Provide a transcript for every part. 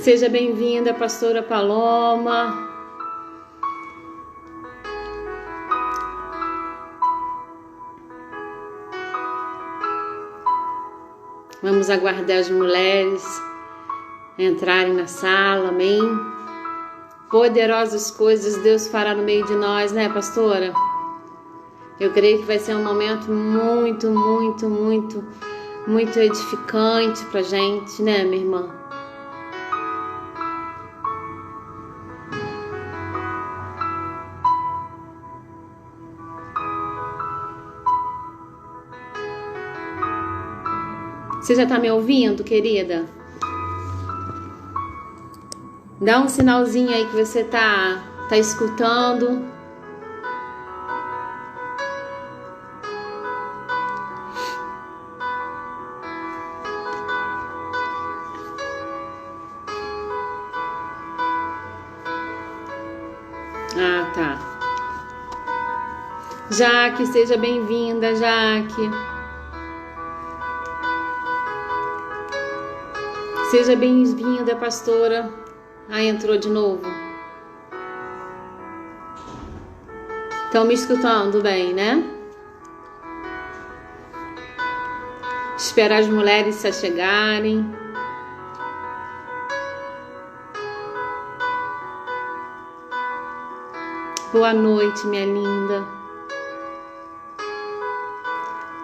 Seja bem-vinda, pastora Paloma. Vamos aguardar as mulheres entrarem na sala, amém? Poderosas coisas Deus fará no meio de nós, né, pastora? Eu creio que vai ser um momento muito edificante pra gente, né, minha irmã? Você já tá me ouvindo, querida? Dá um sinalzinho aí que você tá escutando. Ah, tá. Jaque, seja bem-vinda, Jaque. Seja bem-vinda, pastora. Ah, entrou de novo. Estão me escutando bem, né? Esperar as mulheres se achegarem. Boa noite, minha linda.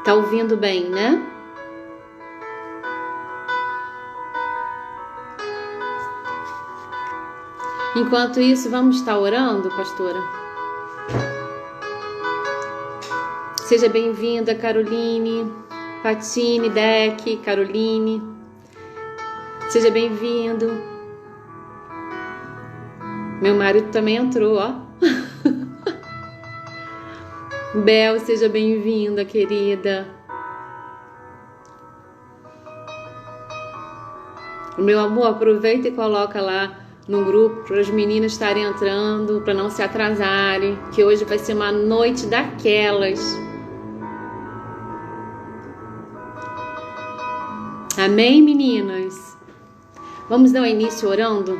Tá ouvindo bem, né? Enquanto isso, vamos estar orando, pastora? Seja bem-vinda, Caroline, Patine, Deck, Caroline. Seja bem-vindo. Meu marido também entrou, ó. Bel, seja bem-vinda, querida. Meu amor, aproveita e coloca lá no grupo para as meninas estarem entrando, para não se atrasarem, que hoje vai ser uma noite daquelas. Amém, meninas? Vamos dar o início orando?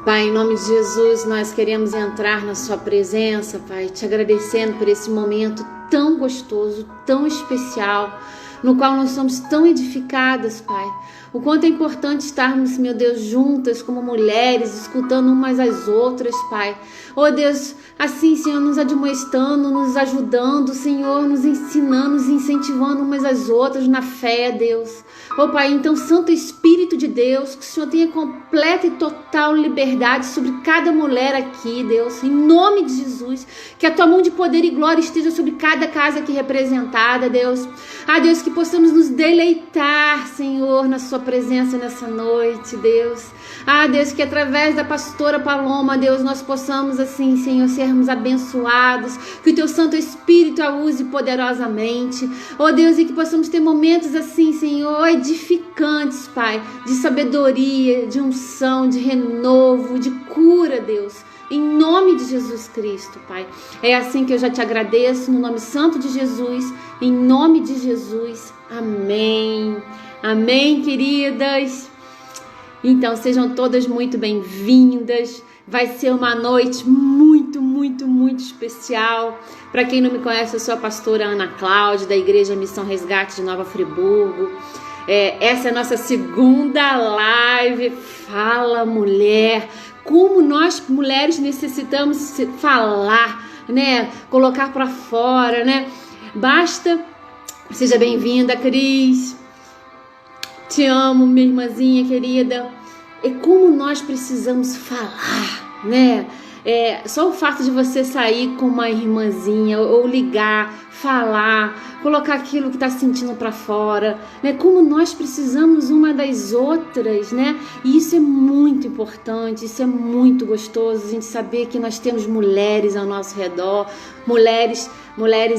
Pai, em nome de Jesus, nós queremos entrar na sua presença, Pai, te agradecendo por esse momento tão gostoso, tão especial, no qual nós somos tão edificadas, Pai. O quanto é importante estarmos, meu Deus, juntas como mulheres, escutando umas às outras, Pai. Oh Deus, assim, Senhor, nos admoestando, nos ajudando, Senhor, nos ensinando, nos incentivando umas às outras na fé, Deus. Oh Pai, então, Santo Espírito de Deus, que o Senhor tenha completa e total liberdade sobre cada mulher aqui, Deus, em nome de Jesus, que a Tua mão de poder e glória esteja sobre cada casa aqui representada, Deus. Ah, Deus, que possamos nos deleitar, Senhor, na Sua presença nessa noite, Deus. Ah, Deus, que através da pastora Paloma, Deus, nós possamos assim, Senhor, sermos abençoados, que o Teu Santo Espírito a use poderosamente. Oh, Deus, e que possamos ter momentos assim, Senhor, edificantes, Pai, de sabedoria, de unção, de renovo, de cura, Deus. Em nome de Jesus Cristo, Pai. É assim que eu já te agradeço, no nome santo de Jesus, em nome de Jesus. Amém. Amém, queridas. Então, sejam todas muito bem-vindas. Vai ser uma noite muito especial. Para quem não me conhece, eu sou a pastora Ana Cláudia, da Igreja Missão Resgate de Nova Friburgo. Essa é a nossa segunda live. Fala, mulher. Como nós, mulheres, necessitamos falar, né? Colocar para fora, né? Basta. Seja bem-vinda, Cris. Te amo, minha irmãzinha querida. E como nós precisamos falar, né? Só o fato de você sair com uma irmãzinha ou ligar, falar, colocar aquilo que está sentindo para fora, né? Como nós precisamos uma das outras, né? E isso é muito importante, isso é muito gostoso, a gente saber que nós temos mulheres ao nosso redor, mulheres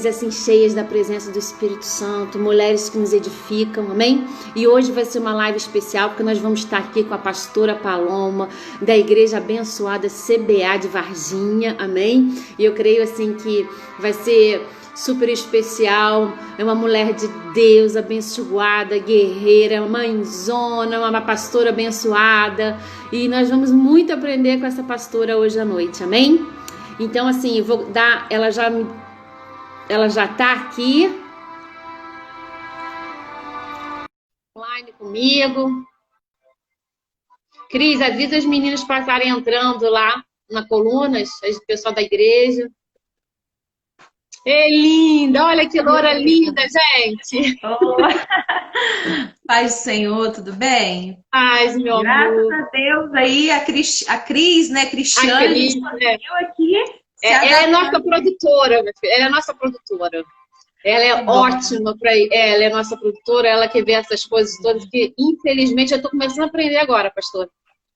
assim cheias da presença do Espírito Santo, mulheres que nos edificam, amém? E hoje vai ser uma live especial porque nós vamos estar aqui com a pastora Paloma da Igreja Abençoada CBA de Varginha, amém? E eu creio assim que vai ser super especial, é uma mulher de Deus, abençoada, guerreira, mãezona, uma pastora abençoada, e nós vamos muito aprender com essa pastora hoje à noite, amém? Então assim, eu vou dar, ela já tá aqui online comigo. Cris, avisa as meninas para estarem entrando lá na Colunas, o pessoal da igreja. É linda, olha que loura linda, gente. Paz do Senhor, tudo bem? Paz, meu Graças amor. a Deus aí, a Cris, né, A Cristiane, Cris, conseguiu aqui se ela é adaptar. nossa produtora, minha filha. Ela é nossa produtora. Ela é ótima para ela é nossa produtora, ela que vê essas coisas todas que, infelizmente, eu estou começando a aprender agora, pastor.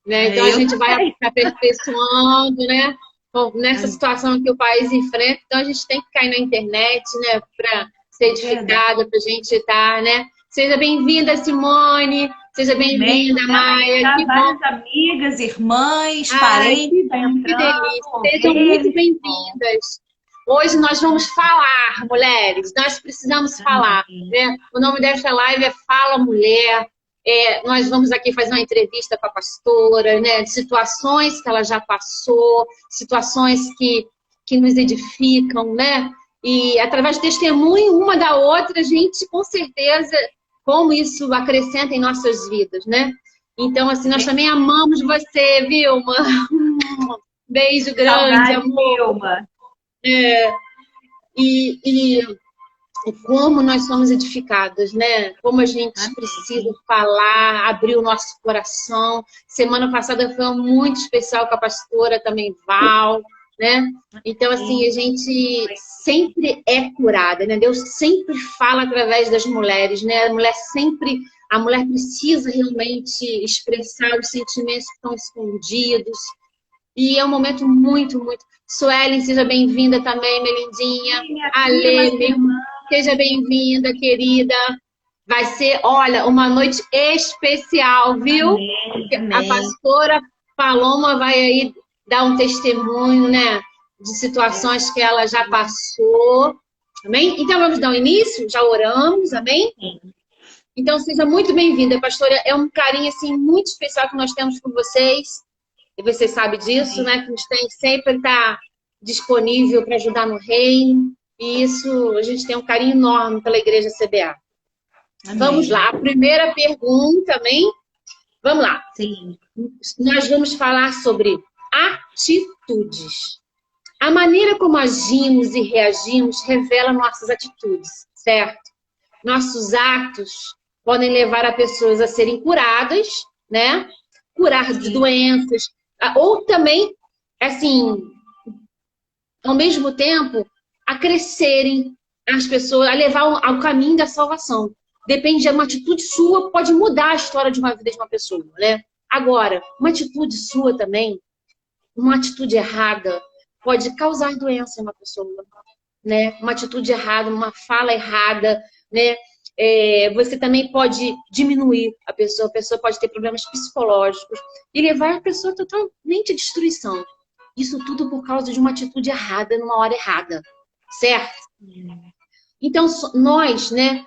Né? Então, a gente vai aperfeiçoando, né? Bom, nessa situação que o país enfrenta, então a gente tem que cair na internet, né? Para ser edificada, para a gente estar, né? Seja bem-vinda, Simone. Seja bem-vinda, Maia. Que bom. Várias amigas, irmãs, Ai, parentes que delícia. Sejam entrando. muito bem-vindas. Hoje nós vamos falar, mulheres. Nós precisamos falar, né? O nome desta live é Fala Mulher. Nós vamos aqui fazer uma entrevista com a pastora, né? De situações que ela já passou, situações que nos edificam, né? E através do testemunho uma da outra, a gente com certeza como isso acrescenta em nossas vidas, né? Então, assim, nós também amamos você, Vilma. Beijo grande, Saudade, amor. Vilma. E como nós somos edificadas, né? Como a gente precisa falar, abrir o nosso coração. Semana passada foi muito especial com a pastora também, Val, né? Então, assim, a gente sempre é curada, né? Deus sempre fala através das mulheres, né? A mulher precisa realmente expressar os sentimentos que estão escondidos. E é um momento muito, muito... Suelen, seja bem-vinda também, minha lindinha. Ale, seja bem-vinda, querida. Vai ser, olha, uma noite especial, viu? Amém. A pastora Paloma vai aí dar um testemunho, né? De situações que ela já passou. Amém? Então, vamos dar o início? Já oramos, amém? Então, seja muito bem-vinda, pastora. É um carinho, assim, muito especial que nós temos por vocês. E você sabe disso, né? Que a gente tem sempre estar disponível para ajudar no reino. E isso, a gente tem um carinho enorme pela Igreja CBA. Amém. Vamos lá, a primeira pergunta, amém? Vamos lá. Sim. Nós vamos falar sobre atitudes. A maneira como agimos e reagimos revela nossas atitudes, certo? Nossos atos podem levar a pessoas a serem curadas, né? Curar de doenças, ou também, assim, ao mesmo tempo, a crescerem as pessoas, a levar ao caminho da salvação. Depende de uma atitude sua, pode mudar a história de uma vida de uma pessoa, né? Agora, uma atitude sua também, uma atitude errada, pode causar doença em uma pessoa, né? Uma atitude errada, uma fala errada, né? Você também pode diminuir a pessoa pode ter problemas psicológicos e levar a pessoa totalmente à destruição. Isso tudo por causa de uma atitude errada numa hora errada, certo? Então, nós, né,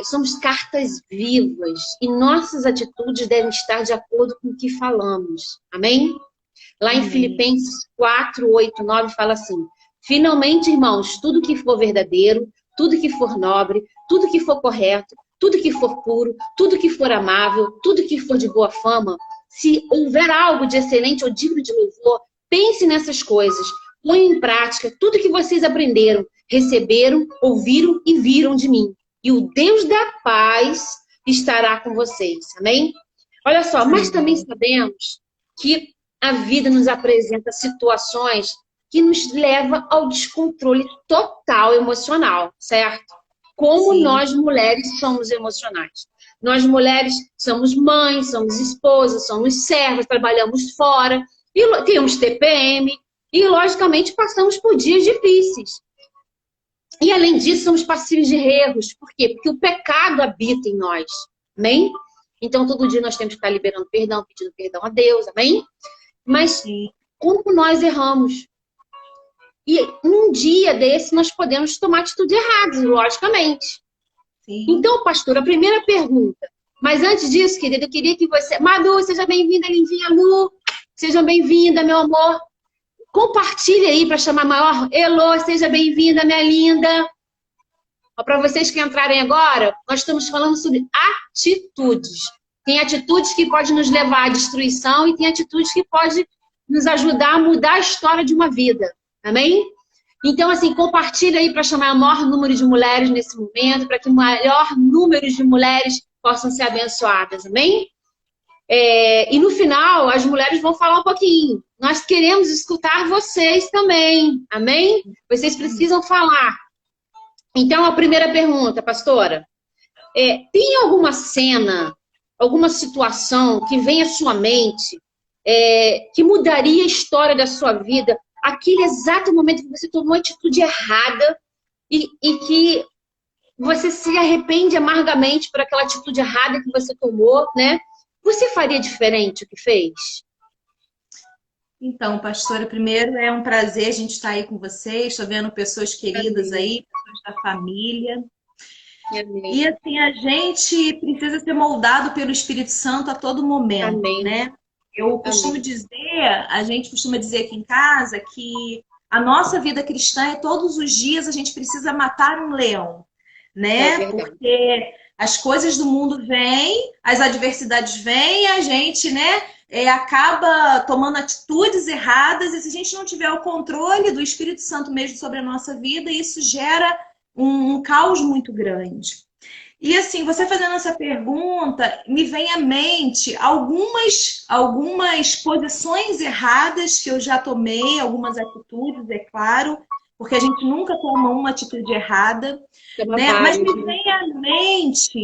somos cartas vivas e nossas atitudes devem estar de acordo com o que falamos, amém? Lá em Filipenses 4, 8, 9 fala assim: finalmente, irmãos, tudo que for verdadeiro, tudo que for nobre, tudo que for correto, tudo que for puro, tudo que for amável, tudo que for de boa fama, se houver algo de excelente ou digno de louvor, pense nessas coisas, ponham em prática tudo que vocês aprenderam, receberam, ouviram e viram de mim. E o Deus da paz estará com vocês, amém? Olha só, mas também sabemos que a vida nos apresenta situações que nos leva ao descontrole total emocional, certo? Como nós mulheres somos emocionais. Nós mulheres somos mães, somos esposas, somos servas, trabalhamos fora, e temos TPM, e logicamente passamos por dias difíceis. E além disso, somos passíveis de erros. Por quê? Porque o pecado habita em nós, amém? Então todo dia nós temos que estar liberando perdão, pedindo perdão a Deus, amém? Mas como nós erramos? E num dia desse nós podemos tomar atitudes erradas, logicamente. Sim. Então, pastor, a primeira pergunta. Mas antes disso, querida, eu queria que você... Madu, seja bem-vinda, lindinha Lu. Seja bem-vinda, meu amor. Compartilhe aí para chamar maior. Elô, seja bem-vinda, minha linda. Para vocês que entrarem agora, nós estamos falando sobre atitudes. Tem atitudes que podem nos levar à destruição e tem atitudes que podem nos ajudar a mudar a história de uma vida. Amém? Então, assim, compartilha aí para chamar o maior número de mulheres nesse momento, para que o maior número de mulheres possam ser abençoadas. Amém? E no final, as mulheres vão falar um pouquinho. Nós queremos escutar vocês também. Amém? Vocês precisam falar. Então, a primeira pergunta, pastora. Tem alguma cena, alguma situação que vem à sua mente que mudaria a história da sua vida? Aquele exato momento que você tomou uma atitude errada e que você se arrepende amargamente por aquela atitude errada que você tomou, né? Você faria diferente o que fez? Então, pastora, primeiro é um prazer a gente estar aí com vocês. Estou vendo pessoas queridas aí, pessoas da família. Amém. E assim, a gente precisa ser moldado pelo Espírito Santo a todo momento, Amém. né? Eu costumo dizer, a gente costuma dizer aqui em casa que a nossa vida cristã é todos os dias a gente precisa matar um leão, né? Porque as coisas do mundo vêm, as adversidades vêm, a gente, né, acaba tomando atitudes erradas e se a gente não tiver o controle do Espírito Santo mesmo sobre a nossa vida, isso gera um caos muito grande. E assim, você fazendo essa pergunta, me vem à mente algumas posições erradas que eu já tomei, algumas atitudes, é claro, porque a gente nunca toma uma atitude errada, né? Mas me vem à mente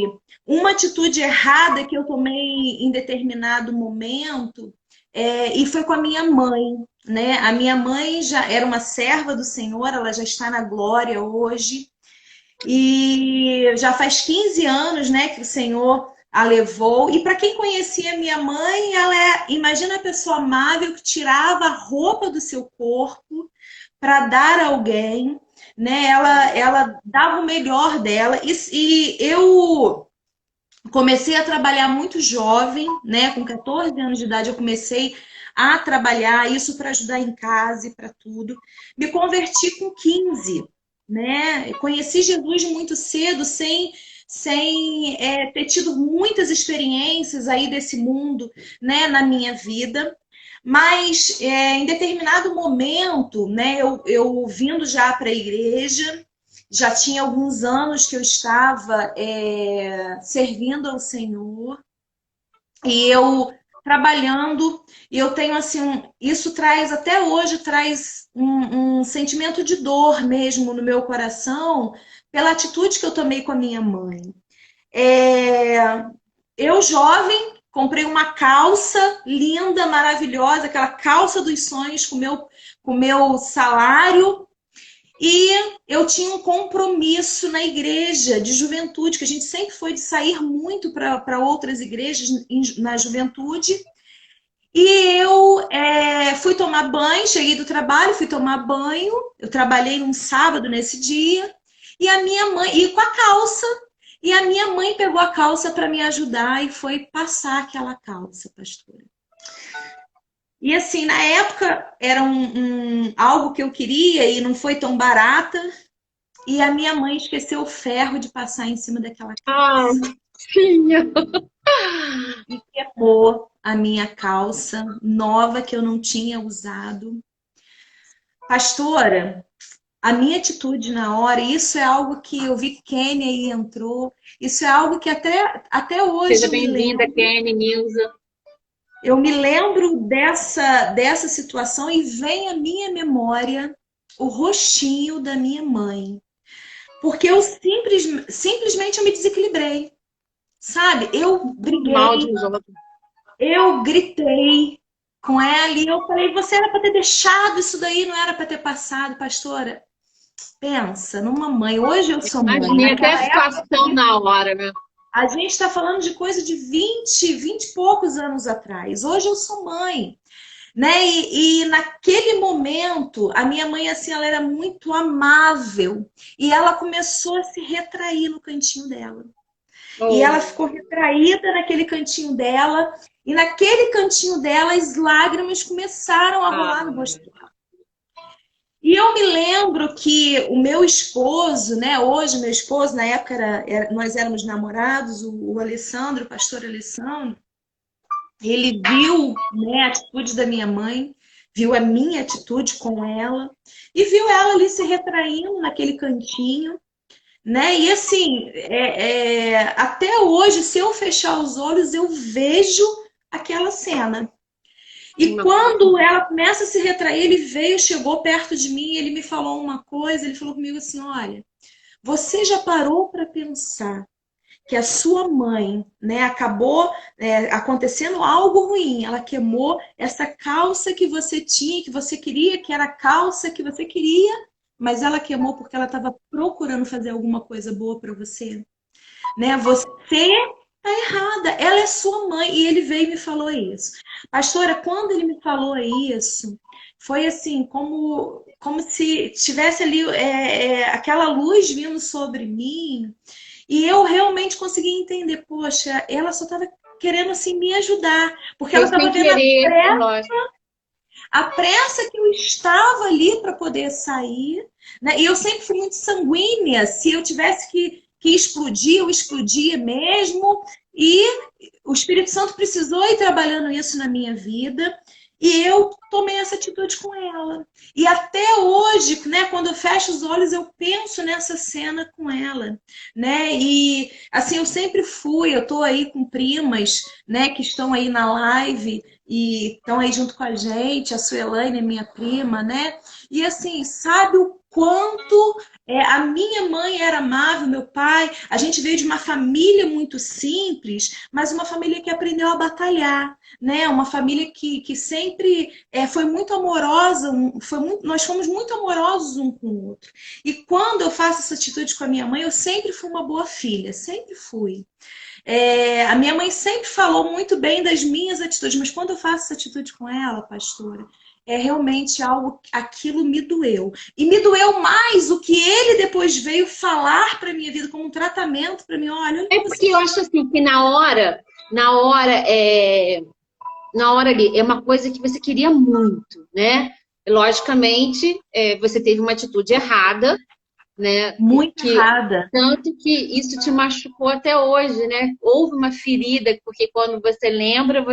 uma atitude errada que eu tomei em determinado momento, e foi com a minha mãe, né? A minha mãe já era uma serva do Senhor, ela já está na glória hoje, e já faz 15 anos, né, que o Senhor a levou. E para quem conhecia minha mãe, imagina a pessoa amável que tirava a roupa do seu corpo para dar a alguém, né? Ela dava o melhor dela. E eu comecei a trabalhar muito jovem, né? Com 14 anos de idade eu comecei a trabalhar, isso para ajudar em casa e para tudo. Me converti com 15. Né? Conheci Jesus muito cedo, sem ter tido muitas experiências aí desse mundo, né, na minha vida. Mas em determinado momento, né, eu vindo já para a igreja, já tinha alguns anos que eu estava servindo ao Senhor, e eu trabalhando, e eu tenho assim, isso traz, até hoje, traz um sentimento de dor mesmo no meu coração, pela atitude que eu tomei com a minha mãe. Eu, jovem, comprei uma calça linda, maravilhosa, aquela calça dos sonhos com o meu salário, e eu tinha um compromisso na igreja de juventude, que a gente sempre foi de sair muito para outras igrejas na juventude. E eu fui tomar banho, cheguei do trabalho, fui tomar banho. Eu trabalhei num sábado nesse dia. E a minha mãe, e com a calça. E a minha mãe pegou a calça para me ajudar e foi passar aquela calça, pastora. E assim, na época era algo que eu queria e não foi tão barata. E a minha mãe esqueceu o ferro de passar em cima daquela calça. Ah, sim. E queimou a minha calça nova que eu não tinha usado. Pastora, a minha atitude na hora, isso é algo que eu vi que Kenny aí entrou, isso é algo que até hoje Seja bem-vinda, Kenny, Nilza. Eu me lembro dessa situação e vem à minha memória o rostinho da minha mãe. Porque eu simplesmente eu me desequilibrei. Sabe? Eu briguei, eu gritei com ela e eu falei, você era para ter deixado isso daí, não era para ter passado, pastora. Pensa, numa mãe. Hoje eu sou mãe. Imaginei até a situação na hora, né? A gente está falando de coisa de 20 e poucos anos atrás. Hoje eu sou mãe. né? E naquele momento, a minha mãe, assim, ela era muito amável e ela começou a se retrair no cantinho dela. E ela Oh, ficou retraída naquele cantinho dela, e naquele cantinho dela as lágrimas começaram a rolar no ah, rosto dela. E eu me lembro que o meu esposo, né? Hoje, meu esposo, na época nós éramos namorados, o Alessandro, o pastor Alessandro, ele viu, né, a atitude da minha mãe, viu a minha atitude com ela, e viu ela ali se retraindo naquele cantinho, né? E assim, até hoje, se eu fechar os olhos, eu vejo aquela cena. E uma quando ela começa a se retrair, ele veio, chegou perto de mim, ele me falou uma coisa, ele falou comigo assim: olha, você já parou para pensar que a sua mãe, né, acabou acontecendo algo ruim, ela queimou essa calça que você tinha, que você queria, que era a calça que você queria, mas ela queimou porque ela estava procurando fazer alguma coisa boa para você, né? Você tá errada, ela é sua mãe. E ele veio e me falou isso. Pastora, quando ele me falou isso, foi assim, como se tivesse ali aquela luz vindo sobre mim, e eu realmente consegui entender, poxa, ela só estava querendo assim me ajudar, porque ela foi estava sem vendo querer, lógico. a pressa que eu estava ali para poder sair, né? E eu sempre fui muito sanguínea. Se eu tivesse que explodir, eu explodia mesmo. E o Espírito Santo precisou ir trabalhando isso na minha vida. E eu tomei essa atitude com ela. E até hoje, né, quando eu fecho os olhos, eu penso nessa cena com ela, né? E assim, eu sempre fui, eu tô aí com primas, né, que estão aí na live e estão aí junto com a gente, a Suelaine, minha prima, né? E assim, sabe o quanto a minha mãe era amável, meu pai. A gente veio de uma família muito simples, mas uma família que aprendeu a batalhar, né? Uma família que sempre foi muito amorosa, nós fomos muito amorosos um com o outro. E quando eu faço essa atitude com a minha mãe, eu sempre fui uma boa filha, sempre fui. A minha mãe sempre falou muito bem das minhas atitudes, mas quando eu faço essa atitude com ela, pastora, é realmente algo, aquilo me doeu. E me doeu mais o que ele depois veio falar para minha vida como um tratamento para mim. Olha o É que você porque eu acho assim que na hora, na hora ali, é uma coisa que você queria muito, né? Logicamente, você teve uma atitude errada, né? muito Que errada. tanto que isso te machucou até hoje, né? Houve uma ferida, porque quando você lembra,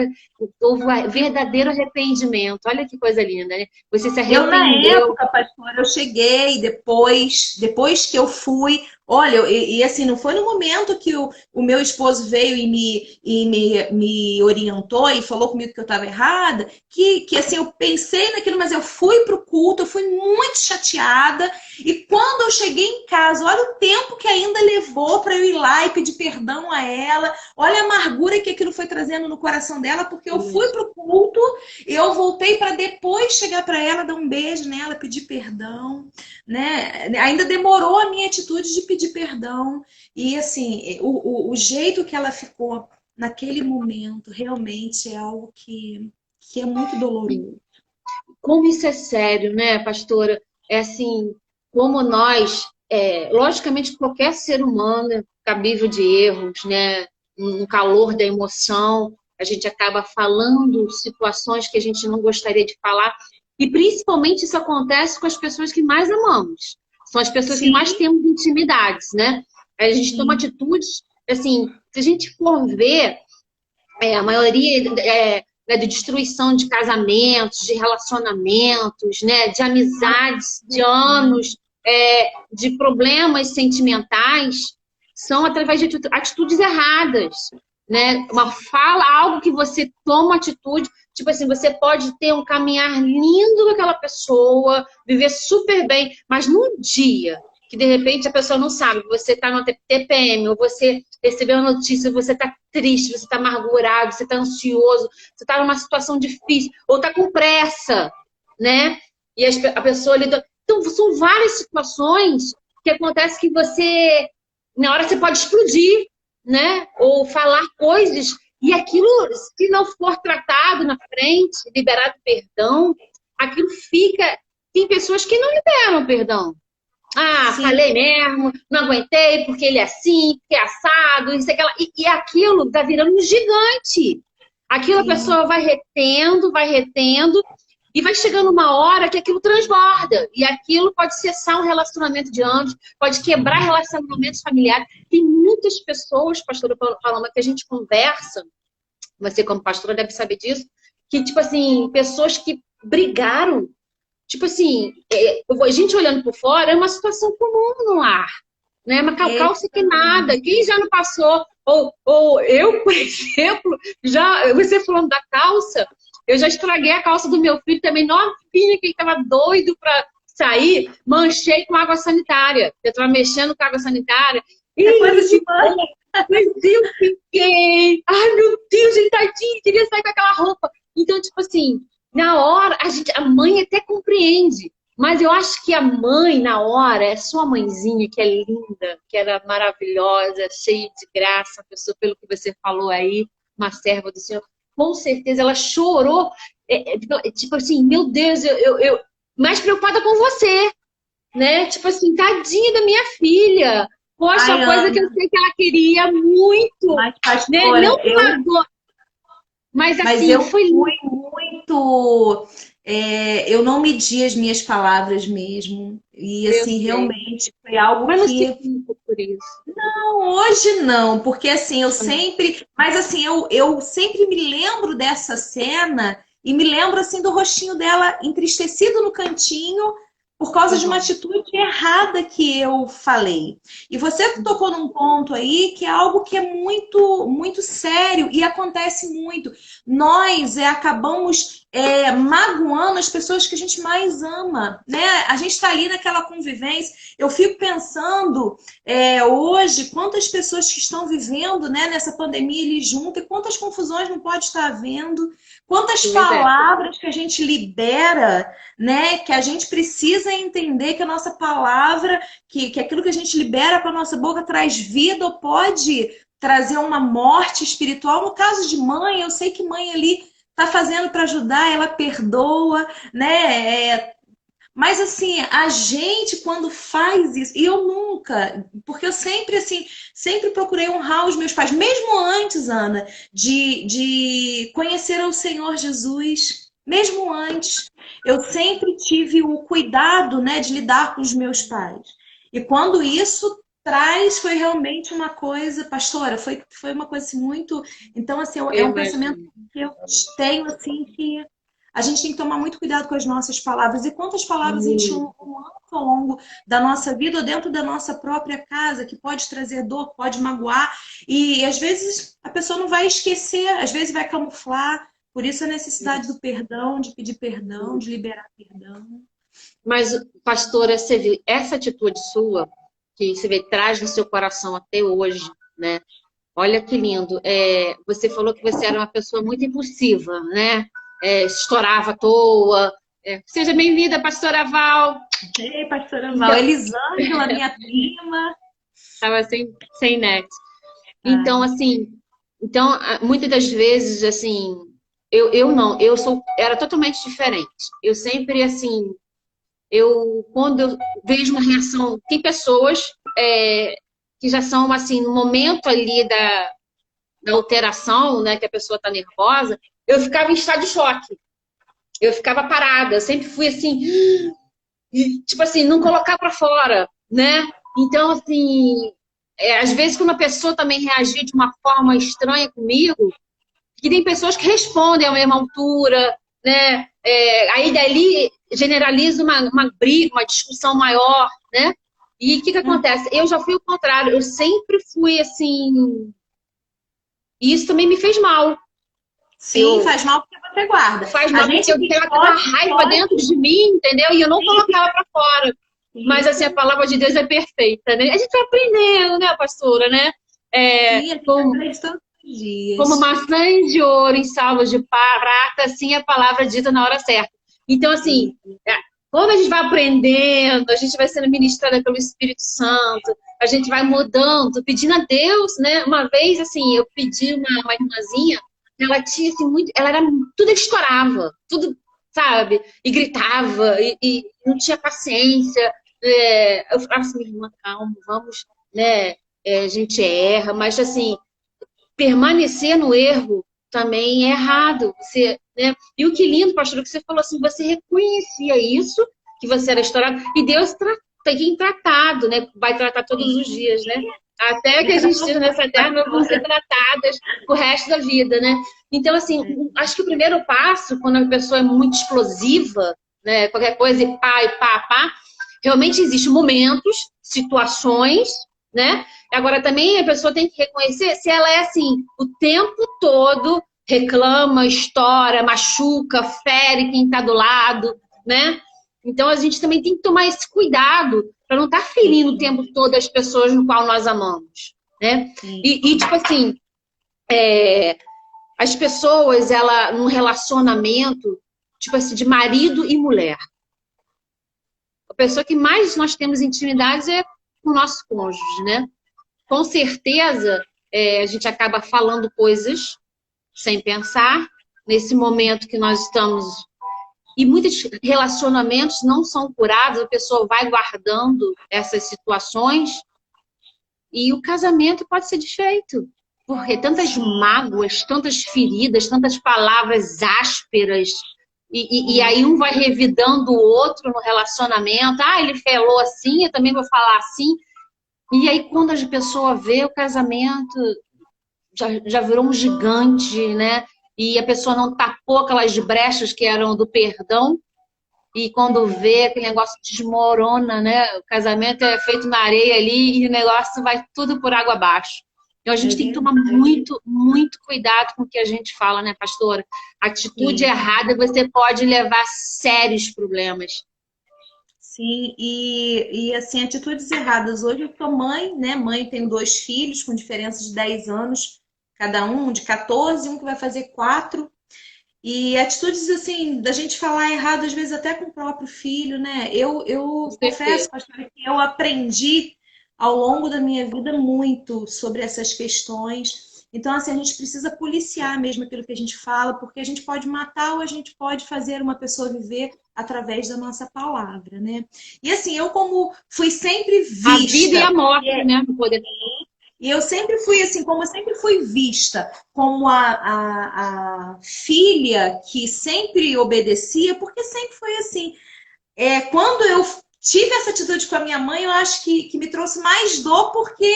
houve um verdadeiro arrependimento. Olha que coisa linda, né? Você se Eu, na arrependeu. época, pastora, eu cheguei depois que eu fui. Olha, e assim, não foi no momento que o meu esposo veio me orientou e falou comigo que eu estava errada, que assim, eu pensei naquilo, mas eu fui para o culto, eu fui muito chateada. E quando eu cheguei em casa, olha o tempo que ainda levou para eu ir lá e pedir perdão a ela, olha a amargura que aquilo foi trazendo no coração dela, porque eu fui para o culto. Eu voltei para depois chegar para ela, dar um beijo nela, pedir perdão, né? Ainda demorou a minha atitude de pedir perdão. E assim, o jeito que ela ficou naquele momento realmente é algo que é muito doloroso. Como isso é sério, né, pastora? É assim, como nós, logicamente, qualquer ser humano é cabível de erros, né? No calor da emoção, a gente acaba falando situações que a gente não gostaria de falar. E principalmente isso acontece com as pessoas que mais amamos. São as pessoas que mais Sim, temos intimidades, né? A gente toma sim. atitudes, assim, se a gente for ver, a maioria né, de destruição de casamentos, de relacionamentos, né, de amizades, de anos, de problemas sentimentais, são através de atitudes erradas, né? Uma fala, algo que você toma atitude, tipo assim, você pode ter um caminhar lindo com aquela pessoa, viver super bem, mas no dia que de repente a pessoa não sabe, você está no TPM, ou você recebeu a notícia, você está triste, você está amargurado, você está ansioso, você está numa situação difícil, ou está com pressa, né? E a pessoa lida. Então, são várias situações que acontece que você, na hora, você pode explodir, né? Ou falar coisas E aquilo, se não for tratado na frente, liberado perdão, aquilo fica... Tem pessoas que não liberam perdão. Ah, Sim. falei mesmo, não aguentei, porque ele é assim, porque é assado, isso, aquela... E aquilo tá virando um gigante. Aquilo a pessoa vai retendo, e vai chegando uma hora que aquilo transborda. E aquilo pode cessar um relacionamento de anos, pode quebrar relacionamentos familiares. Tem muitas pessoas, pastora Paloma, que a gente conversa, você como pastora deve saber disso, que, tipo assim, pessoas que brigaram, tipo assim, a gente olhando por fora, é uma situação comum no lar. Né? Uma calça queimada, quem já não passou? Ou eu, por exemplo, já, você falando da calça, eu já estraguei a calça do meu filho também, novinha, que ele estava doido para sair, manchei com água sanitária. Eu estava mexendo com água sanitária. Coisa de mãe. Mas eu fiquei... Ai, meu Deus, ele tadinho, queria sair com aquela roupa. Então, tipo assim, na hora, a mãe até compreende. Mas eu acho que a mãe, na hora, é sua mãezinha, que é linda, que era maravilhosa, cheia de graça, pessoa, pelo que você falou aí, uma serva do Senhor. Com certeza, ela chorou, tipo assim, meu Deus, eu mais preocupada com você, né? Tipo assim, tadinha da minha filha. Poxa, a coisa que eu sei que ela queria muito, mas, pastora, né? Não uma dor, mas assim, eu fui muito... eu não medi as minhas palavras mesmo. E, assim, realmente foi algo mas que... não se por isso. Não, hoje não, porque, assim, eu sempre... Mas, assim, eu sempre me lembro dessa cena e me lembro, assim, do rostinho dela entristecido no cantinho por causa de uma atitude errada que eu falei. E você tocou num ponto aí que é algo que é muito, muito sério e acontece muito. Nós acabamos magoando as pessoas que a gente mais ama, né? A gente está ali naquela convivência. Eu fico pensando hoje quantas pessoas que estão vivendo, né, nessa pandemia ali junto e quantas confusões não pode estar havendo, quantas palavras que a gente libera, né? Que a gente precisa entender que a nossa palavra, que aquilo que a gente libera com a nossa boca traz vida ou pode trazer uma morte espiritual. No caso de mãe, eu sei que mãe ali tá fazendo para ajudar, ela perdoa, né? Mas assim, a gente quando faz isso, e eu nunca, porque eu sempre assim, sempre procurei honrar os meus pais, mesmo antes, Ana, de conhecer o Senhor Jesus, mesmo antes, eu sempre tive o cuidado, né, de lidar com os meus pais. E quando isso traz, foi realmente uma coisa, pastora, foi uma coisa assim, muito... Então, assim, é um pensamento que eu tenho, assim, que a gente tem que tomar muito cuidado com as nossas palavras. E quantas palavras a gente lança ao longo da nossa vida ou dentro da nossa própria casa, que pode trazer dor, pode magoar. E às vezes a pessoa não vai esquecer, às vezes vai camuflar. Por isso a necessidade do perdão, de pedir perdão, de liberar perdão. Mas, pastora, você vê essa atitude sua, que você vê, traz no seu coração até hoje, né? Olha que lindo. Você falou que você era uma pessoa muito impulsiva, né? Estourava à toa. Seja bem-vinda, pastora Val. Ei, pastora Val. Elisângela, minha prima. Estava sem net. Então, assim, muitas das vezes, assim, eu era totalmente diferente. Eu sempre, assim, quando eu vejo uma reação, tem pessoas que já são, assim, no momento ali da alteração, né, que a pessoa está nervosa, eu ficava em estado de choque. Eu ficava parada, eu sempre fui assim, tipo assim, não colocar para fora, né? Então, assim, às vezes quando a pessoa também reagia de uma forma estranha comigo, que tem pessoas que respondem à mesma altura, né? Aí dali generaliza uma briga, uma discussão maior, né? E o que acontece? Eu já fui o contrário, eu sempre fui assim... E isso também me fez mal. Sim, faz mal porque você guarda. Faz mal porque eu tenho aquela raiva dentro de mim, entendeu? E eu não colocava para fora. Sim. Mas assim, a palavra de Deus é perfeita, né? A gente vai aprendendo, né, pastora, né? Sim, a gente aprende todos os dias. Como maçãs de ouro em salvas de prata, assim a palavra dita na hora certa. Então, assim, quando a gente vai aprendendo, a gente vai sendo ministrada pelo Espírito Santo, a gente vai mudando, pedindo a Deus, né? Uma vez, assim, eu pedi uma irmãzinha, ela tinha, assim, muito... Ela era... Tudo estourava, tudo, sabe? E gritava, e não tinha paciência. Eu falava assim, minha irmã, calma, vamos, né? A gente erra, mas, assim, permanecer no erro também é errado. Você, né? E o que lindo, pastor, o que você falou assim, você reconhecia isso, que você era estourado, e Deus tem tratado, né? Vai tratar todos os dias, né? Até que a gente esteja nessa terra, nós vamos ser tratadas o resto da vida, né? Então, assim, acho que o primeiro passo, quando a pessoa é muito explosiva, né? Qualquer coisa, e pá, realmente existem momentos, situações, né? Agora, também a pessoa tem que reconhecer se ela é assim, o tempo todo reclama, estoura, machuca, fere quem está do lado, né? Então, a gente também tem que tomar esse cuidado para não estar ferindo o tempo todo as pessoas no qual nós amamos, né? E tipo assim, as pessoas, ela, num relacionamento, tipo assim, de marido e mulher, a pessoa que mais nós temos intimidade é com o nosso cônjuge, né? Com certeza, a gente acaba falando coisas sem pensar, nesse momento que nós estamos... E muitos relacionamentos não são curados, a pessoa vai guardando essas situações e o casamento pode ser desfeito. Porque tantas mágoas, tantas feridas, tantas palavras ásperas, e aí um vai revidando o outro no relacionamento. Ah, ele falou assim, eu também vou falar assim. E aí, quando a pessoa vê o casamento, já virou um gigante, né? E a pessoa não tapou aquelas brechas que eram do perdão. E quando vê, aquele negócio desmorona, né? O casamento é feito na areia ali e o negócio vai tudo por água abaixo. Então, a gente tem que tomar muito, muito cuidado com o que a gente fala, né, pastora? Atitude errada, você pode levar sérios problemas. Sim, e assim, atitudes erradas. Hoje eu sou mãe, né? Mãe, tenho 2 filhos com diferença de 10 anos, cada um de 14, um que vai fazer 4. E atitudes assim, da gente falar errado, às vezes até com o próprio filho, né? Eu confesso, pastora, que eu aprendi ao longo da minha vida muito sobre essas questões. Então, assim, a gente precisa policiar mesmo aquilo que a gente fala, porque a gente pode matar ou a gente pode fazer uma pessoa viver através da nossa palavra, né? E assim, eu como fui sempre vista... A vida e a morte, né? Poder... E eu sempre fui assim, como eu sempre fui vista como a filha que sempre obedecia, porque sempre foi assim. Quando eu tive essa atitude com a minha mãe, eu acho que me trouxe mais dor, porque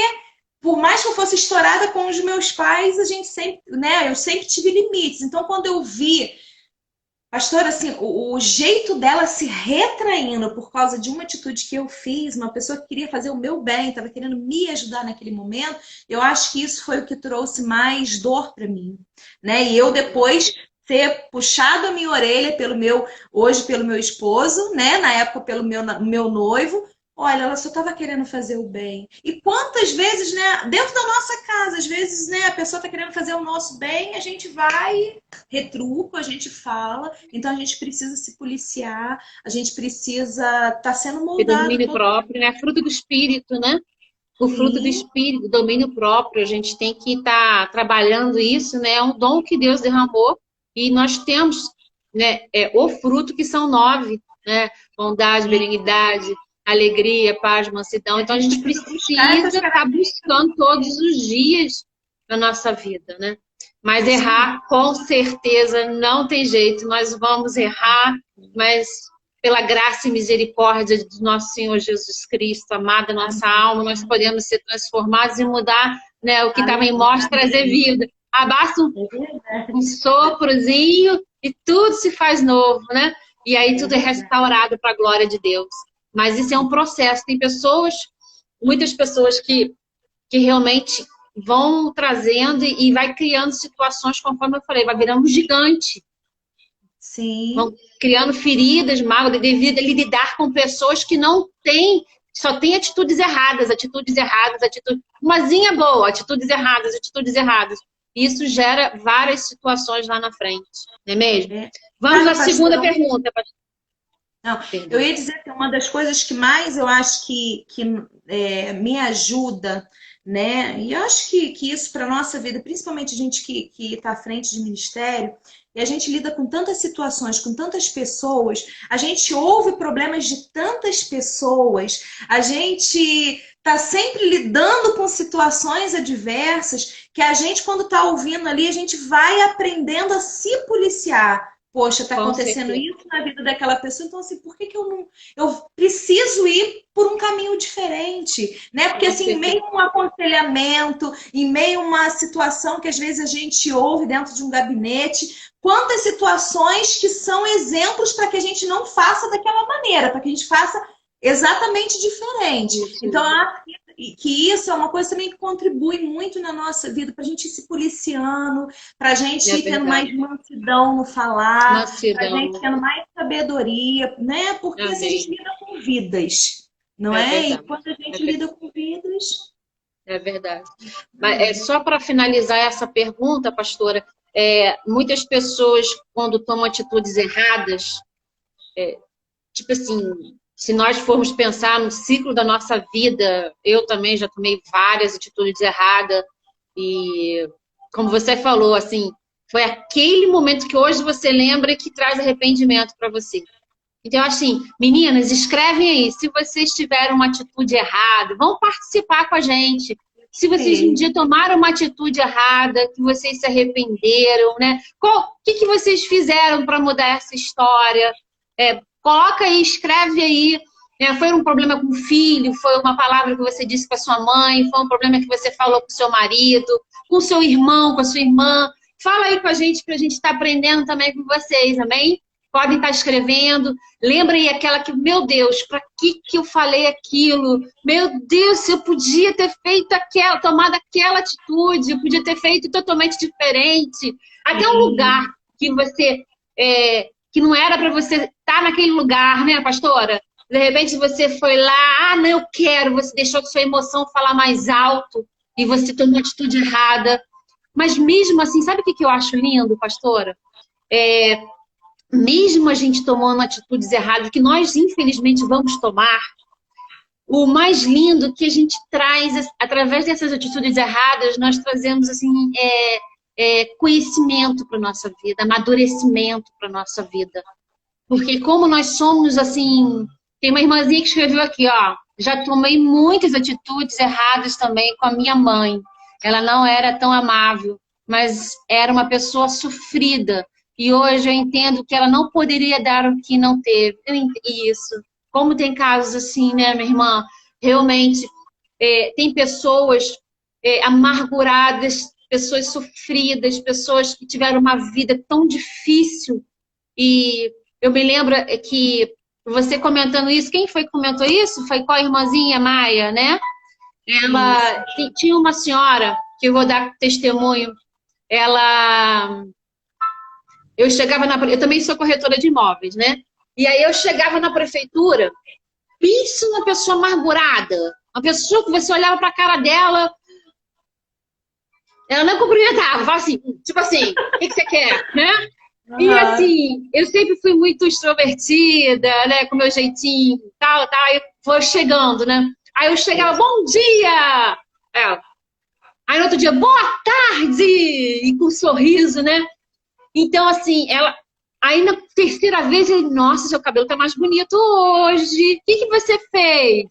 por mais que eu fosse estourada com os meus pais, a gente sempre, né? Eu sempre tive limites. Então, quando eu vi, pastor, assim, o jeito dela se retraindo por causa de uma atitude que eu fiz, uma pessoa que queria fazer o meu bem, estava querendo me ajudar naquele momento, eu acho que isso foi o que trouxe mais dor para mim, né? E eu depois ter puxado a minha orelha hoje pelo meu esposo, né? Na época pelo meu noivo. Olha, ela só estava querendo fazer o bem. E quantas vezes, né, dentro da nossa casa, às vezes, né, a pessoa está querendo fazer o nosso bem, a gente vai, retruca, a gente fala. Então, a gente precisa se policiar, a gente precisa estar sendo moldado. Domínio próprio, né? Fruto do espírito, né? O fruto do espírito, domínio próprio. A gente tem que estar trabalhando isso, né? É um dom que Deus derramou e nós temos, né, o fruto que são 9, né? Bondade, benignidade, alegria, paz, mansidão. Então, a gente precisa estar buscando todos os dias na nossa vida, né? Mas errar, com certeza, não tem jeito. Nós vamos errar, mas pela graça e misericórdia do nosso Senhor Jesus Cristo, amada nossa alma, nós podemos ser transformados e mudar, né, o que estava em morte, trazer vida. Abasta um soprozinho e tudo se faz novo, né? E aí tudo é restaurado para a glória de Deus. Mas isso é um processo. Tem pessoas, muitas pessoas que realmente vão trazendo e vai criando situações, conforme eu falei, vai virando um gigante. Sim. Vão criando feridas, mágoas, devido a lidar com pessoas que não têm, só têm atitudes erradas, umazinha boa, atitudes erradas. Isso gera várias situações lá na frente, não é mesmo? Vamos à segunda pergunta, pastor. Não, eu ia dizer que uma das coisas que mais eu acho que me ajuda, né? E eu acho que isso para a nossa vida, principalmente a gente que está à frente de ministério, e a gente lida com tantas situações, com tantas pessoas, a gente ouve problemas de tantas pessoas, a gente está sempre lidando com situações adversas, que a gente, quando está ouvindo ali, a gente vai aprendendo a se policiar. Poxa, está acontecendo isso na vida daquela pessoa, então assim, por que que eu não... Eu preciso ir por um caminho diferente, né? Porque assim, em meio a um aconselhamento, em meio a uma situação que às vezes a gente ouve dentro de um gabinete, quantas situações que são exemplos para que a gente não faça daquela maneira, para que a gente faça exatamente diferente. Então, eu acho que isso é uma coisa também que contribui muito na nossa vida, para a gente ir se policiando, para a gente ir tendo mais mansidão no falar, para a gente tendo mais sabedoria, né? Porque assim, a gente lida com vidas, não é? E quando a gente lida com vidas... É verdade. Mas só para finalizar essa pergunta, pastora, muitas pessoas, quando tomam atitudes erradas, tipo assim, se nós formos pensar no ciclo da nossa vida, eu também já tomei várias atitudes erradas e, como você falou, assim, foi aquele momento que hoje você lembra que traz arrependimento para você. Então, assim, meninas, escrevem aí, se vocês tiveram uma atitude errada, vão participar com a gente. Se vocês um dia tomaram uma atitude errada, que vocês se arrependeram, né? O que vocês fizeram para mudar essa história? Coloca aí, escreve aí. Foi um problema com o filho, foi uma palavra que você disse para sua mãe, foi um problema que você falou com o seu marido, com o seu irmão, com a sua irmã. Fala aí com a gente estar aprendendo também com vocês, amém? Podem estar escrevendo. Lembra aí aquela que, meu Deus, para que eu falei aquilo? Meu Deus, eu podia ter feito tomado aquela atitude, eu podia ter feito totalmente diferente. Até um lugar que você, que não era para você estar naquele lugar, né, pastora? De repente você foi lá, não, eu quero, você deixou sua emoção falar mais alto e você tomou atitude errada. Mas mesmo assim, sabe o que eu acho lindo, pastora? Mesmo a gente tomando atitudes erradas, que nós infelizmente vamos tomar, o mais lindo que a gente traz, através dessas atitudes erradas, nós trazemos assim, conhecimento para a nossa vida, amadurecimento para a nossa vida. Porque como nós somos assim... Tem uma irmãzinha que escreveu aqui, ó, já tomei muitas atitudes erradas também com a minha mãe. Ela não era tão amável, mas era uma pessoa sofrida. E hoje eu entendo que ela não poderia dar o que não teve. Isso. Como tem casos assim, né, minha irmã? Realmente, tem pessoas amarguradas, pessoas sofridas, pessoas que tiveram uma vida tão difícil. E eu me lembro que você comentando isso, quem foi que comentou isso? Foi com a irmãzinha Maia, né? Ela tinha uma senhora, que eu vou dar testemunho, eu também sou corretora de imóveis, né? E aí eu chegava na prefeitura, pensa numa pessoa amargurada, uma pessoa que você olhava para a cara dela, ela não cumprimentava, falava assim, tipo assim, o que você quer, né? E assim, eu sempre fui muito extrovertida, né, com meu jeitinho, tal, aí foi chegando, né? Aí eu chegava, bom dia! Aí no outro dia, boa tarde! E com um sorriso, né? Então, assim, aí na terceira vez, nossa, seu cabelo tá mais bonito hoje. O que você fez?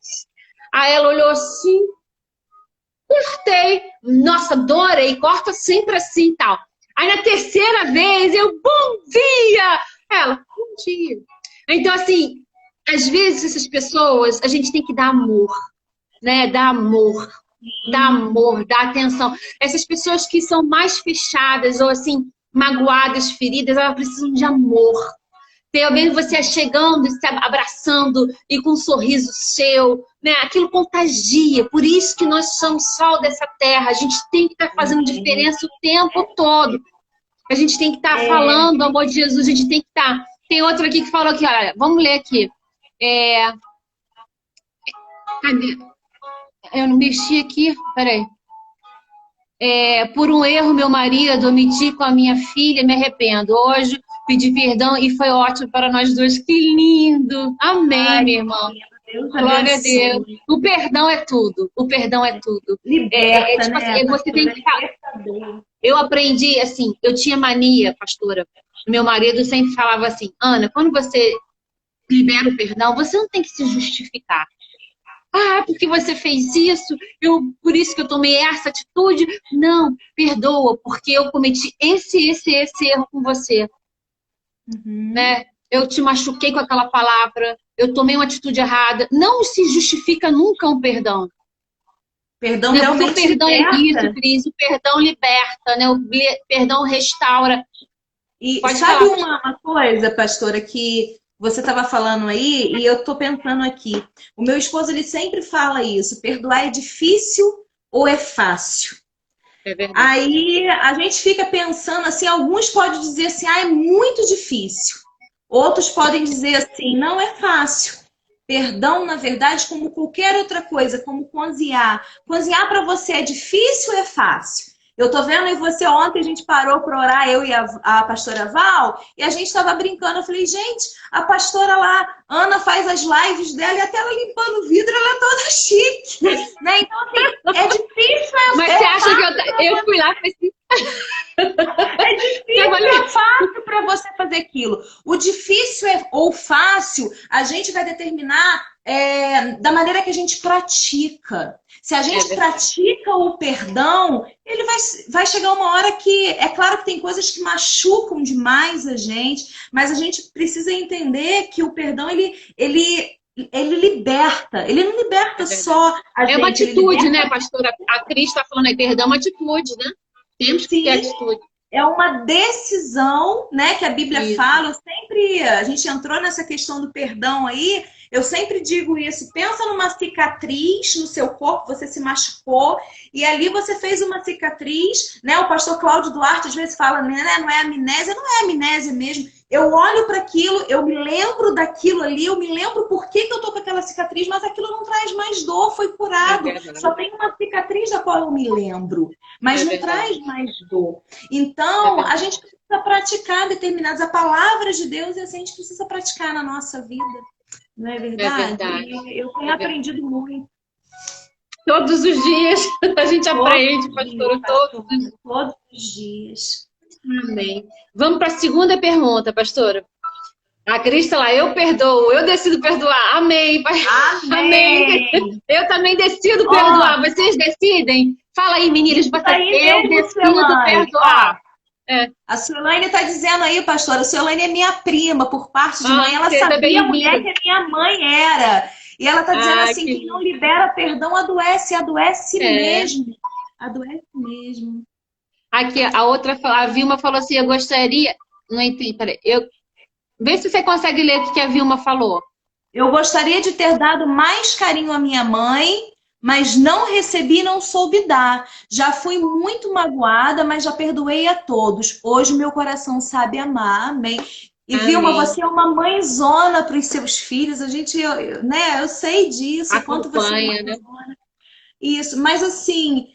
Aí ela olhou assim, cortei. Nossa, adorei, corta sempre assim e tal. Aí na terceira vez, bom dia! Ela, bom dia. Então, assim, às vezes essas pessoas, a gente tem que dar amor, né? Dar amor, dar atenção. Essas pessoas que são mais fechadas ou assim, magoadas, feridas, elas precisam de amor. Ter alguém você chegando, se abraçando e com um sorriso seu, né? Aquilo contagia. Por isso que nós somos sol dessa terra. A gente tem que estar fazendo diferença o tempo todo. A gente tem que estar falando do amor de Jesus. A gente tem que estar... Tem outro aqui que falou aqui, olha, vamos ler aqui. Cadê? Eu não mexi aqui, peraí. Por um erro, meu marido, omiti com a minha filha, me arrependo. Hoje, pedir perdão e foi ótimo para nós dois. Que lindo! Amém, Ai, minha irmã. Deus Glória a abençoe. Deus. O perdão é tudo. O perdão é tudo. Liberta, Tipo né, assim, você pastora? tem que falar. Libertador. Eu aprendi, assim, eu tinha mania, pastora. Meu marido sempre falava assim, Ana, quando você libera o perdão, você não tem que se justificar. Ah, porque você fez isso, por isso que eu tomei essa atitude. Não, perdoa, porque eu cometi esse erro com você. Né? Eu te machuquei com aquela palavra, eu tomei uma atitude errada. Não se justifica nunca um perdão. Perdão Né? realmente Porque o perdão liberta. é isso, Cris, o perdão liberta, né? O perdão restaura. E Pode sabe falar. uma coisa, pastora, que você estava falando aí, e eu estou pensando aqui. O meu esposo, ele sempre fala isso, perdoar é difícil ou é fácil? É verdade. Aí a gente fica pensando assim, alguns podem dizer assim, ah, é muito difícil. Outros podem dizer assim, não é fácil. Perdão, na verdade, como qualquer outra coisa, como cozinhar. Cozinhar para você é difícil ou é fácil? Eu tô vendo aí você ontem, a gente parou para orar, eu e a pastora Val, e a gente estava brincando. Eu falei, gente, a pastora lá, Ana, faz as lives dela e até ela limpando o vidro, ela é toda chique. Né? Então, assim, é difícil. Mas você acha que eu fui lá e falei assim... É difícil, é fácil para você fazer aquilo. O difícil ou fácil, a gente vai determinar da maneira que a gente pratica. Se a gente pratica o perdão, ele vai chegar uma hora que, é claro que tem coisas que machucam demais a gente, mas a gente precisa entender que o perdão, ele liberta. Ele não liberta só a gente. É uma atitude, né, pastora? A Cris está falando aí, perdão é uma atitude, né? Temos que ter atitude. É uma decisão, né, que a Bíblia fala. A gente entrou nessa questão do perdão aí, eu sempre digo isso, pensa numa cicatriz no seu corpo, você se machucou, e ali você fez uma cicatriz, né, o pastor Cláudio Duarte às vezes fala, né, não é amnésia, não é amnésia mesmo, eu olho para aquilo, eu me lembro daquilo ali, eu me lembro por que eu tô com aquela cicatriz, mas aquilo não traz mais dor, foi curado. Só tem uma cicatriz da qual eu me lembro, mas não traz mais dor. Então, a gente precisa praticar determinadas... A palavra de Deus e assim a gente precisa praticar na nossa vida. Não é verdade? É verdade. Eu tenho aprendido muito. Todos os dias a gente aprende, pastora, todos os dias. Amém. Vamos para a segunda pergunta, pastora. A Cris está lá, eu perdoo, eu decido perdoar. Amém. Amém. Eu também decido perdoar. Vocês decidem? Fala aí, meninas. Eu decido perdoar. A Suelaine está dizendo aí, pastora, a Suelaine é minha prima, por parte de mãe. Ela sabia a mulher que a minha mãe era. E ela está dizendo assim, que não libera perdão, adoece mesmo. Adoece mesmo. Aqui, a outra, a Vilma falou assim, eu gostaria... Não entendi, peraí. Vê se você consegue ler o que a Vilma falou. Eu gostaria de ter dado mais carinho à minha mãe, mas não recebi e não soube dar. Já fui muito magoada, mas já perdoei a todos. Hoje meu coração sabe amar. Amém. E Vilma, você é uma mãezona para os seus filhos. A gente, né, eu sei disso. Acompanha, quanto você é né? Isso, mas assim...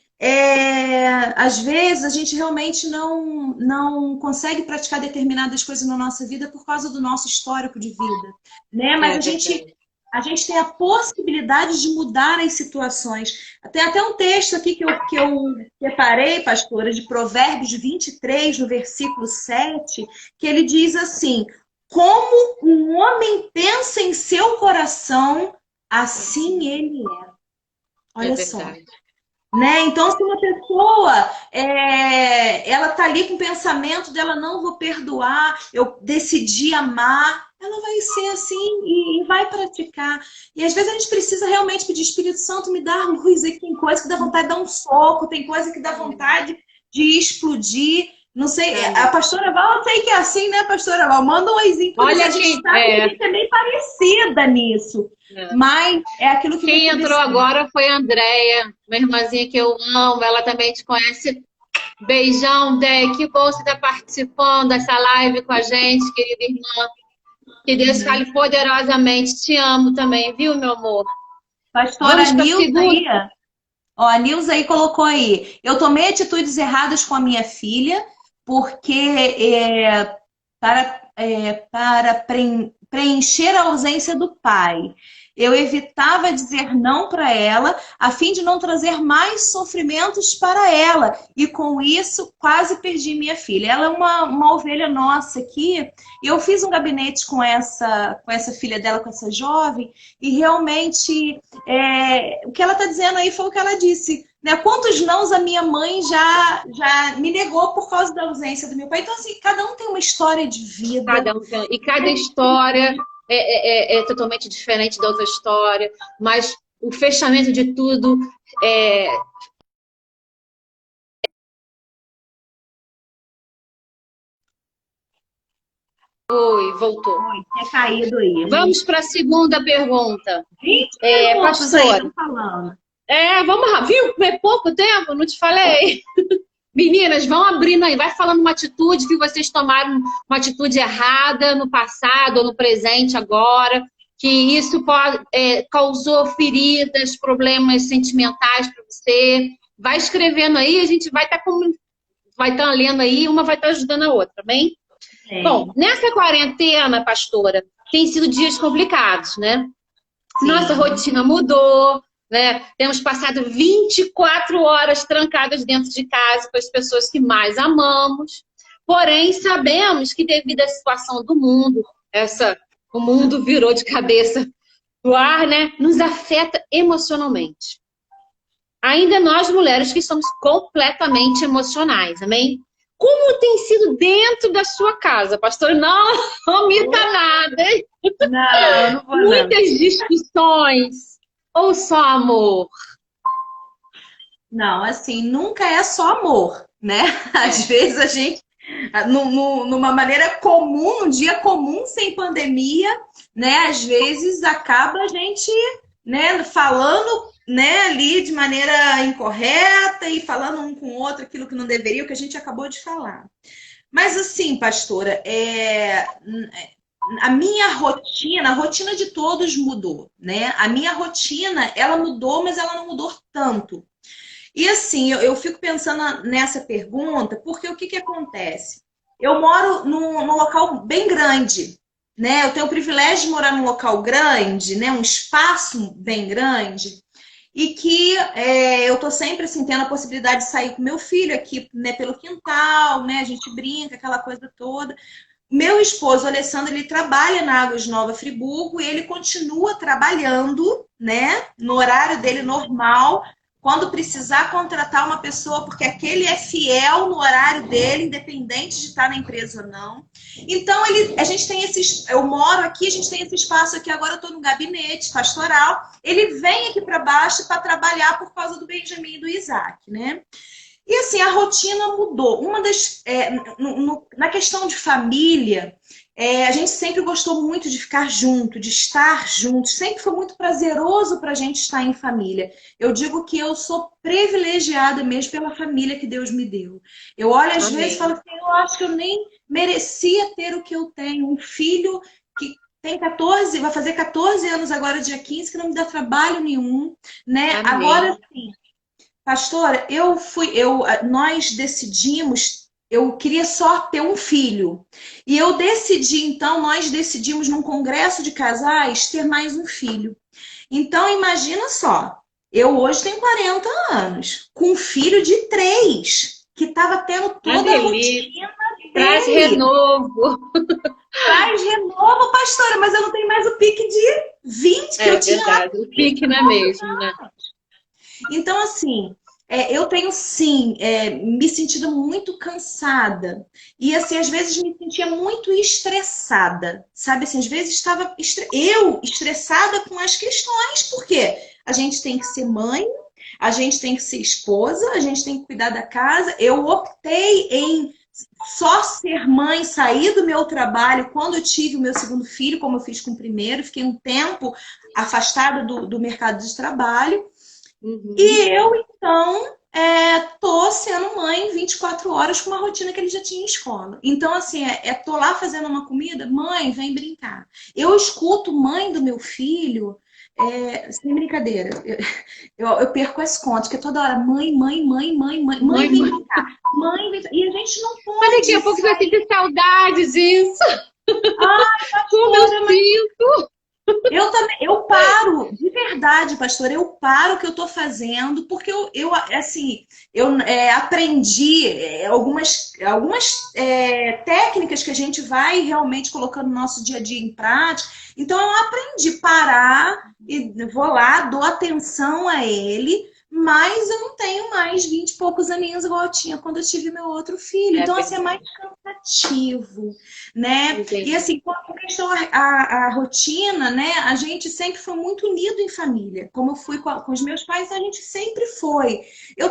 às vezes a gente realmente não consegue praticar determinadas coisas na nossa vida por causa do nosso histórico de vida, né? Mas a gente tem a possibilidade de mudar as situações. Tem até um texto aqui que eu preparei, pastora, de Provérbios 23, no versículo 7, que ele diz assim: como um homem pensa em seu coração, assim ele é. Olha só. Né? Então, se uma pessoa ela tá ali com o pensamento dela, não vou perdoar, eu decidi amar, ela vai ser assim e vai praticar. E às vezes a gente precisa realmente pedir, Espírito Santo, me dá luz aqui. Tem coisa que dá vontade de dar um soco, tem coisa que dá vontade de explodir. Não sei, a pastora Val, eu sei que é assim, né, pastora Val? Manda um oizinho. Olha, a gente sabe que a gente é bem parecida nisso. Mas é aquilo que... Quem entrou agora foi a Andréia, uma irmãzinha que eu amo, ela também te conhece. Beijão, Dé, que bom você estar participando dessa live com a gente, querida irmã. Que Deus fale poderosamente. Te amo também, viu, meu amor? Pastora Nilza aí, ó, a Nilza aí colocou aí: eu tomei atitudes erradas com a minha filha, porque para preencher a ausência do pai. Eu evitava dizer não para ela, a fim de não trazer mais sofrimentos para ela. E com isso, quase perdi minha filha. Ela é uma ovelha nossa aqui. E eu fiz um gabinete com essa filha dela, com essa jovem. E realmente, o que ela está dizendo aí foi o que ela disse. Né? Quantos nãos a minha mãe já me negou por causa da ausência do meu pai. Então, assim, cada um tem uma história de vida. E cada história é totalmente diferente da outra história, mas o fechamento de tudo Oi, voltou. Tinha caído aí. Vamos para a segunda pergunta. 20 minutos pastora. aí, falando. Vamos lá. Viu? É pouco tempo, não te falei. Meninas, vão abrindo aí, vai falando uma atitude que vocês tomaram uma atitude errada no passado ou no presente agora, que isso causou feridas, problemas sentimentais para você. Vai escrevendo aí, a gente vai estar lendo aí, uma vai estar ajudando a outra, bem? Bom, nessa quarentena, pastora, tem sido dias complicados, né? Sim. Nossa rotina mudou, né? Temos passado 24 horas trancadas dentro de casa com as pessoas que mais amamos. Porém, sabemos que devido à situação do mundo, o mundo virou de cabeça pro ar, né? Nos afeta emocionalmente. Ainda nós, mulheres, que somos completamente emocionais, amém? Como tem sido dentro da sua casa, pastor? Não omita nada, hein? Não vou Muitas discussões. Ou só amor? Não, assim, nunca é só amor, né? Às vezes a gente, numa maneira comum, num dia comum, sem pandemia, né? Às vezes acaba a gente, né, falando, né, ali de maneira incorreta e falando um com o outro aquilo que não deveria, o que a gente acabou de falar. Mas assim, pastora, a minha rotina, a rotina de todos mudou, né? A minha rotina, ela mudou, mas ela não mudou tanto. E assim, eu fico pensando nessa pergunta, porque o que acontece? Eu moro num local bem grande, né? Eu tenho o privilégio de morar num local grande, né? Um espaço bem grande, e que eu tô sempre assim, tendo a possibilidade de sair com meu filho aqui, né, pelo quintal, né? A gente brinca, aquela coisa toda. Meu esposo, Alessandro, ele trabalha na Águas Nova Friburgo e ele continua trabalhando, né, no horário dele normal, quando precisar contratar uma pessoa, porque aquele é fiel no horário dele, independente de estar na empresa ou não. Então, a gente tem eu moro aqui, a gente tem esse espaço aqui, agora eu estou no gabinete pastoral, ele vem aqui para baixo para trabalhar por causa do Benjamin e do Isaac, né? E assim, a rotina mudou. Na questão de família, a gente sempre gostou muito de ficar junto, de estar juntos. Sempre foi muito prazeroso para a gente estar em família. Eu digo que eu sou privilegiada mesmo pela família que Deus me deu. Eu olho às vezes e falo assim, eu acho que eu nem merecia ter o que eu tenho. Um filho que tem 14, vai fazer 14 anos agora, dia 15, que não me dá trabalho nenhum, né? Amém. Agora, sim. Pastora, nós decidimos, eu queria só ter um filho. E nós decidimos num congresso de casais ter mais um filho. Então, imagina só, eu hoje tenho 40 anos, com um filho de 3, que estava tendo toda a rotina dele. Traz renovo. Traz renovo, pastora, mas eu não tenho mais o pique de 20 que eu tinha. É verdade, o pique não é mesmo, né? Então, assim, eu tenho, sim, me sentido muito cansada. E, assim, às vezes me sentia muito estressada. Sabe, assim, às vezes estava estressada com as questões. Por quê? A gente tem que ser mãe, a gente tem que ser esposa, a gente tem que cuidar da casa. Eu optei em só ser mãe, sair do meu trabalho quando eu tive o meu segundo filho, como eu fiz com o primeiro. Fiquei um tempo afastada do mercado de trabalho. Uhum. E eu, então, tô sendo mãe 24 horas com uma rotina que ele já tinha em escola. Então, assim, tô lá fazendo uma comida, mãe, vem brincar. Eu escuto mãe do meu filho, sem brincadeira, eu perco as contas, porque toda hora, mãe, vem brincar. Mãe, vem... E a gente não pode... Mas daqui a pouco vai ter saudade disso. Ai, Como eu pastora, mas sinto! eu também, eu paro, de verdade, pastora, eu paro o que eu estou fazendo, porque assim, eu aprendi algumas técnicas que a gente vai realmente colocando no nosso dia a dia em prática. Então, eu aprendi a parar e vou lá, dou atenção a ele, mas eu não tenho mais 20 e poucos aninhos igual eu tinha quando eu tive meu outro filho. É Então, assim, é mais verdade. cansativo, né? E Entendi. assim, com questão a rotina, né? A gente sempre foi muito unido em família. Como eu fui com os meus pais, a gente sempre foi. Eu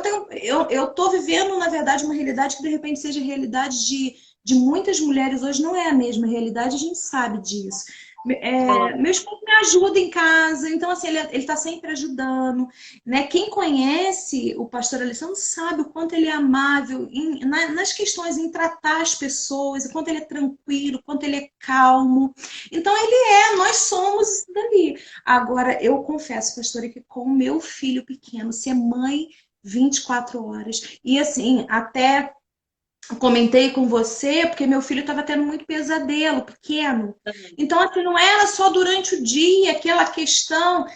tô vivendo, na verdade, uma realidade que de repente seja a realidade de muitas mulheres hoje, não é a mesma realidade, a gente sabe disso. Meu esposo me ajuda em casa, então assim, ele está sempre ajudando, né? Quem conhece o pastor Alessandro sabe o quanto ele é amável nas questões em tratar as pessoas, o quanto ele é tranquilo, o quanto ele é calmo. Então nós somos isso dali. Agora, eu confesso, pastora, que com o meu filho pequeno, ser mãe 24 horas, e assim, até comentei com você, porque meu filho estava tendo muito pesadelo, pequeno. Então, assim, não era só durante o dia aquela questão,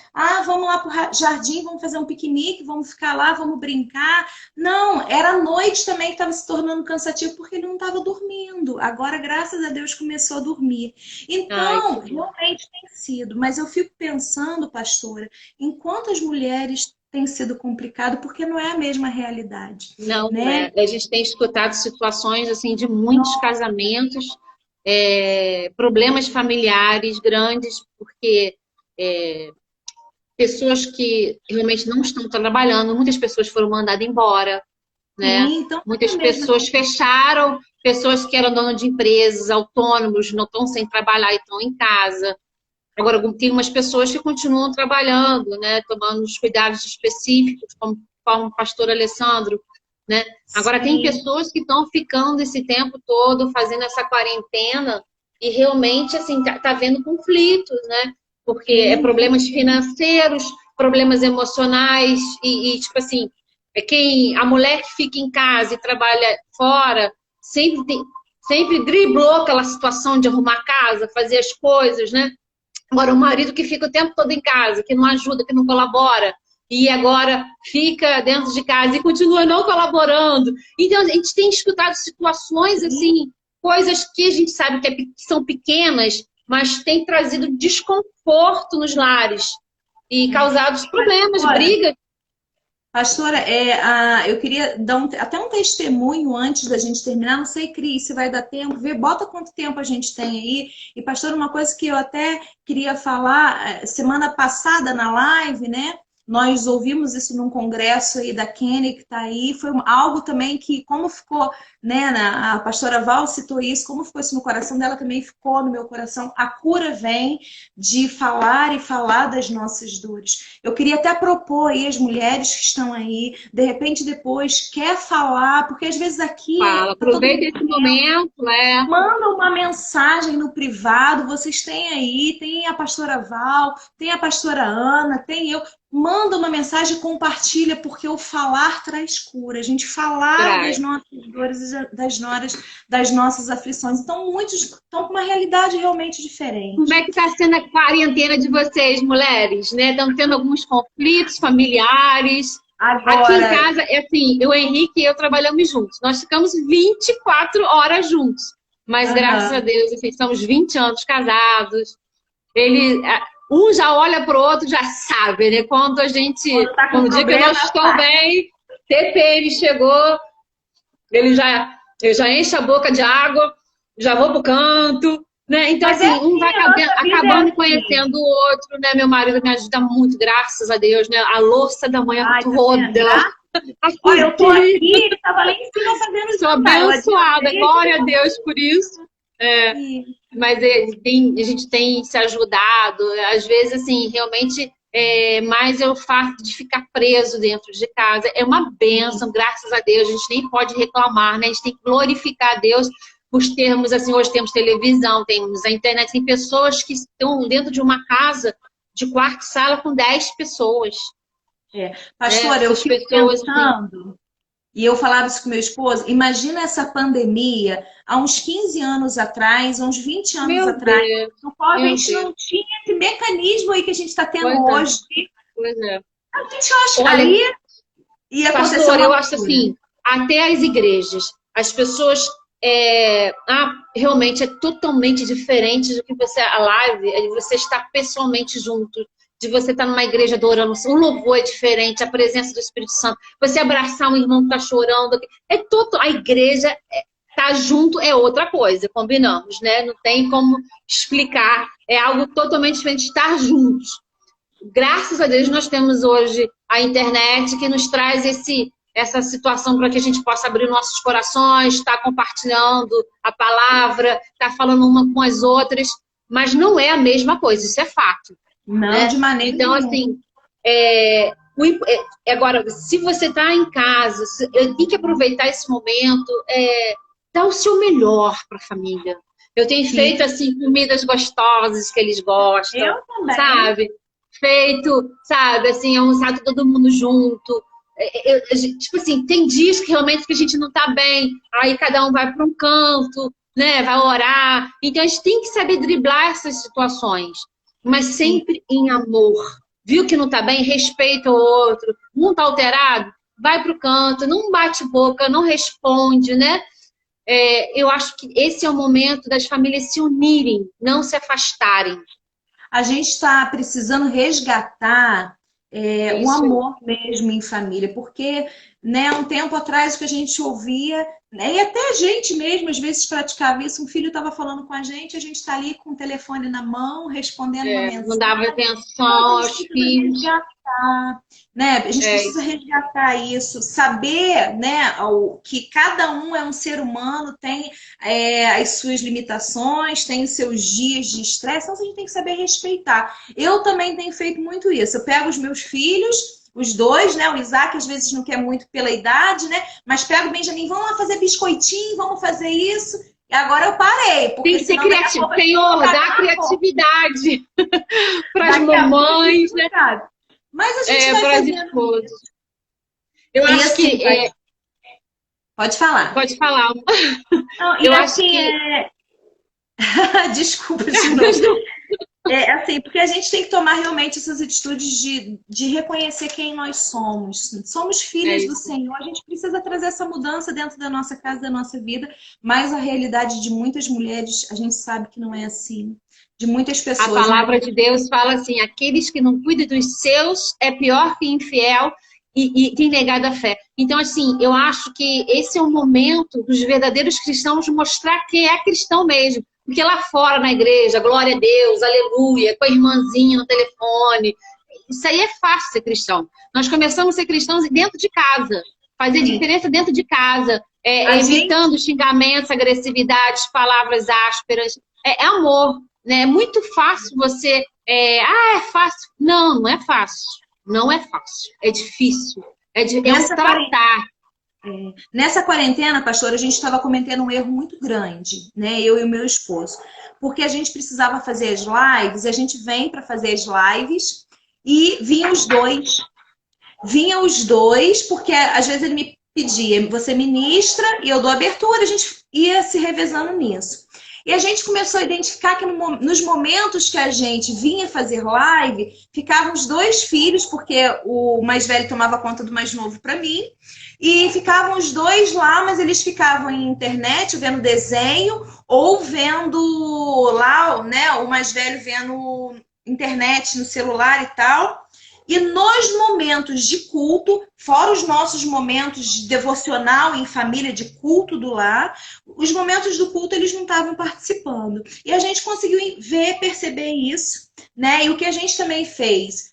vamos lá para o jardim, vamos fazer um piquenique, vamos ficar lá, vamos brincar. Não, era a noite também que estava se tornando cansativo, porque ele não estava dormindo. Agora, graças a Deus, começou a dormir. Ai, Então, que bom. realmente tem sido, mas eu fico pensando, pastora, em quantas mulheres tem sido complicado, porque não é a mesma realidade, Não, né? a gente tem escutado situações assim de muitos casamentos, problemas familiares grandes, porque é, pessoas que realmente não estão trabalhando, muitas pessoas foram mandadas embora, né? Sim, então é Muitas a mesma. pessoas fecharam, pessoas que eram donas de empresas, autônomos, não estão sem trabalhar e estão em casa. Agora, tem umas pessoas que continuam trabalhando, né? Tomando os cuidados específicos, como o pastor Alessandro, né? Agora, tem Sim, pessoas que estão ficando esse tempo todo fazendo essa quarentena e realmente, assim, tá vendo conflitos, né? Porque é sim, problemas financeiros, problemas emocionais tipo assim, a mulher que fica em casa e trabalha fora sempre driblou aquela situação de arrumar casa, fazer as coisas, né? Agora, o marido que fica o tempo todo em casa, que não ajuda, que não colabora, e agora fica dentro de casa e continua não colaborando. Então, a gente tem escutado situações sim. assim, coisas que a gente sabe que são pequenas, mas tem trazido desconforto nos lares e É. causado problemas, Pastora, brigas. pastora, eu queria dar até um testemunho antes da gente terminar. Não sei, Cris, se vai dar tempo. Bota quanto tempo a gente tem aí. E, pastora, uma coisa que eu até queria falar, semana passada na live, né? Nós ouvimos isso num congresso aí da Kenny, que está aí. Foi algo também que, como ficou, né? A pastora Val citou isso, como ficou isso no coração dela, também ficou no meu coração. A cura vem de falar e falar das nossas dores. Eu queria até propor aí as mulheres que estão aí, de repente depois quer falar, porque às vezes aqui Fala, tá todo aproveita mundo esse momento, manda uma mensagem no privado, vocês têm aí, tem a pastora Val, tem a pastora Ana, tem eu. Manda uma mensagem, compartilha, porque o falar traz cura. A gente falar das traz. nossas dores e das nossas aflições. Então, muitos estão com uma realidade realmente Como diferente. é que está sendo a quarentena de vocês, mulheres? Né? Estão tendo alguns conflitos familiares. Aqui em Agora, casa, é assim, o Henrique e eu trabalhamos juntos. Nós ficamos 24 horas juntos. Mas graças a aham, Deus, assim, estamos 20 anos casados. Um já olha para o outro, já sabe, né? quando tá com Quando o dia que eu não problema, estou faz. bem, TPM chegou, ele já enche a boca de água, já vou pro canto, né? Então, Mas é assim, um vai assim, a nossa vida é acabando assim. conhecendo o outro, né? Meu marido me ajuda muito, graças a Deus, né? A louça da manhã Ai, tá vendo? toda, Olha, eu tô aqui, aqui, ele tava lá em cima fazendo sou jantar. Eu abençoada, adiantei glória a Deus por isso. É, e mas a gente tem se ajudado, às vezes, assim, realmente, mas é o fato de ficar preso dentro de casa é uma bênção, graças a Deus, a gente nem pode reclamar, né? A gente tem que glorificar a Deus por termos, assim, hoje temos televisão, temos a internet, tem pessoas que estão dentro de uma casa de quarto e sala com 10 pessoas, né? pastor, eu Essas fico pessoas, assim, pensando. E eu falava isso com meu esposo, imagina essa pandemia há uns 15 anos atrás, há uns 20 anos Meu atrás, Deus, no qual a meu gente Deus. não tinha esse mecanismo aí que a gente está tendo Pois é, hoje. pois é. A gente acha, Olha, aí ia acontecer pastor, uma eu acho loucura. assim, até as igrejas, as pessoas, realmente é totalmente diferente do que você, a live, é de você estar pessoalmente junto, de você estar numa igreja adorando, o louvor é diferente, a presença do Espírito Santo, você abraçar um irmão que está chorando, a igreja tá junto é outra coisa, combinamos, né? Não tem como explicar, é algo totalmente diferente de estar juntos. Graças a Deus nós temos hoje a internet que nos traz essa situação para que a gente possa abrir nossos corações, estar compartilhando a palavra, estar falando uma com as outras, mas não é a mesma coisa, isso é fato. Não, Né? de maneira Então, nenhuma. assim, agora, se você está em casa, tem que aproveitar esse momento, dar o seu melhor para a família. Eu tenho feito, assim, comidas gostosas que eles gostam, Eu também. sabe? Feito, sabe, assim, almoçado todo mundo junto. Tipo assim, tem dias que realmente que a gente não tá bem, aí cada um vai para um canto, né, vai orar. Então a gente tem que saber driblar essas situações, mas sempre em amor. Viu que não tá bem? Respeita o outro. Um tá alterado? Vai pro canto, não bate boca, não responde, né? Eu acho que esse é o momento das famílias se unirem, não se afastarem. A gente está precisando resgatar o Isso aí. amor mesmo em família, porque, né, um tempo atrás que a gente ouvia, né, e até a gente mesmo às vezes praticava isso, um filho estava falando com a gente está ali com o telefone na mão, respondendo uma Não mensagem. dava Então, atenção a gente aos precisa filhos. resgatar, né? A gente precisa resgatar isso, saber, né, que cada um é um ser humano, tem as suas limitações, tem os seus dias de estresse, então a gente tem que saber respeitar. Eu também tenho feito muito isso. Eu pego os meus filhos, os dois, né? O Isaac às vezes não quer muito pela idade, né? Mas pego o Benjamin, vamos lá fazer biscoitinho, vamos fazer isso. E agora eu parei, porque Tem que ser senão daqui a criativo. pouco Senhor, dá criatividade para as daqui a pouco mamães, né? Mas a gente vai Para as fazendo. esposas. Eu E acho assim, que... pode falar. Pode falar. Não, e Eu acho assim, que... desculpa de novo. Assim, porque a gente tem que tomar realmente essas atitudes de reconhecer quem nós somos. Somos filhas do Senhor, a gente precisa trazer essa mudança dentro da nossa casa, da nossa vida, mas a realidade de muitas mulheres, a gente sabe que não é assim. De muitas pessoas. A palavra de Deus fala assim, aqueles que não cuidam dos seus é pior que infiel e tem negado a fé. Então, assim, eu acho que esse é o momento dos verdadeiros cristãos mostrar quem é cristão mesmo. Porque lá fora na igreja, glória a Deus, aleluia, com a irmãzinha no telefone. Isso aí é fácil ser cristão. Nós começamos a ser cristãos dentro de casa. Fazer diferença dentro de casa. Evitando xingamentos, agressividades, palavras ásperas. É amor. Né? É muito fácil você... é fácil. Não, não é fácil. Não é fácil. É difícil. É um tratar. Nessa quarentena, pastor, a gente estava cometendo um erro muito grande, né? Eu e o meu esposo. Porque a gente precisava fazer as lives, a gente vem para fazer as lives e vinham os dois. Vinham os dois, porque às vezes ele me pedia, você ministra e eu dou abertura, a gente ia se revezando nisso. E a gente começou a identificar que nos momentos que a gente vinha fazer live, ficavam os dois filhos, porque o mais velho tomava conta do mais novo para mim, e ficavam os dois lá, mas eles ficavam em internet, vendo desenho, ou vendo lá, né, o mais velho vendo internet no celular e tal. E nos momentos de culto, fora os nossos momentos de devocional em família, de culto do lar, os momentos do culto eles não estavam participando. E a gente conseguiu perceber isso, né? E o que a gente também fez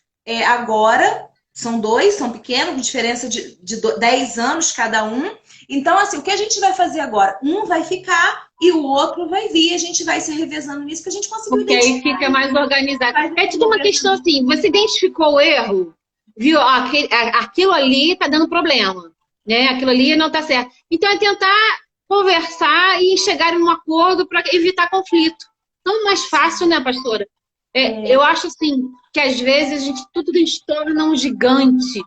agora, são dois, são pequenos, diferença de 10 anos cada um. Então, assim, o que a gente vai fazer agora? Um vai ficar e o outro vai vir. A gente vai se revezando nisso que a gente conseguiu identificar. Porque aí fica mais organizado. É tudo uma questão assim, você identificou o erro, viu? Aquilo ali está dando problema, né? Aquilo ali não está certo. Então é tentar conversar e chegar em um acordo para evitar conflito. Então é mais fácil, né, pastora? Eu acho assim, que às vezes a gente tudo se torna um gigante.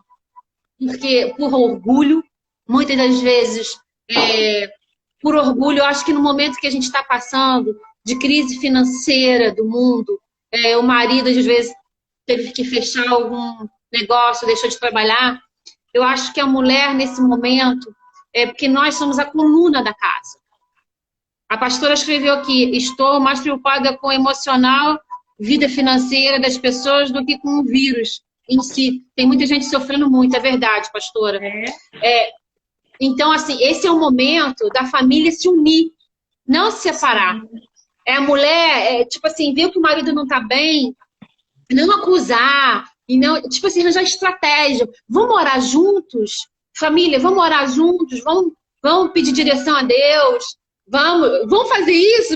Porque por orgulho, muitas das vezes, por orgulho. Eu acho que no momento que a gente está passando de crise financeira do mundo, o marido, às vezes, teve que fechar algum negócio, deixou de trabalhar. Eu acho que a mulher, nesse momento, porque nós somos a coluna da casa. A pastora escreveu aqui: estou mais preocupada com o emocional, vida financeira das pessoas do que com o vírus em si. Tem muita gente sofrendo muito, é verdade, pastora. Então, assim, esse é o momento da família se unir, não se separar. A mulher, tipo assim, ver que o marido não está bem, não acusar, e não, tipo assim, arranjar estratégia. Vamos orar juntos? Família, vamos orar juntos? Vamos pedir direção a Deus? Vamos fazer isso?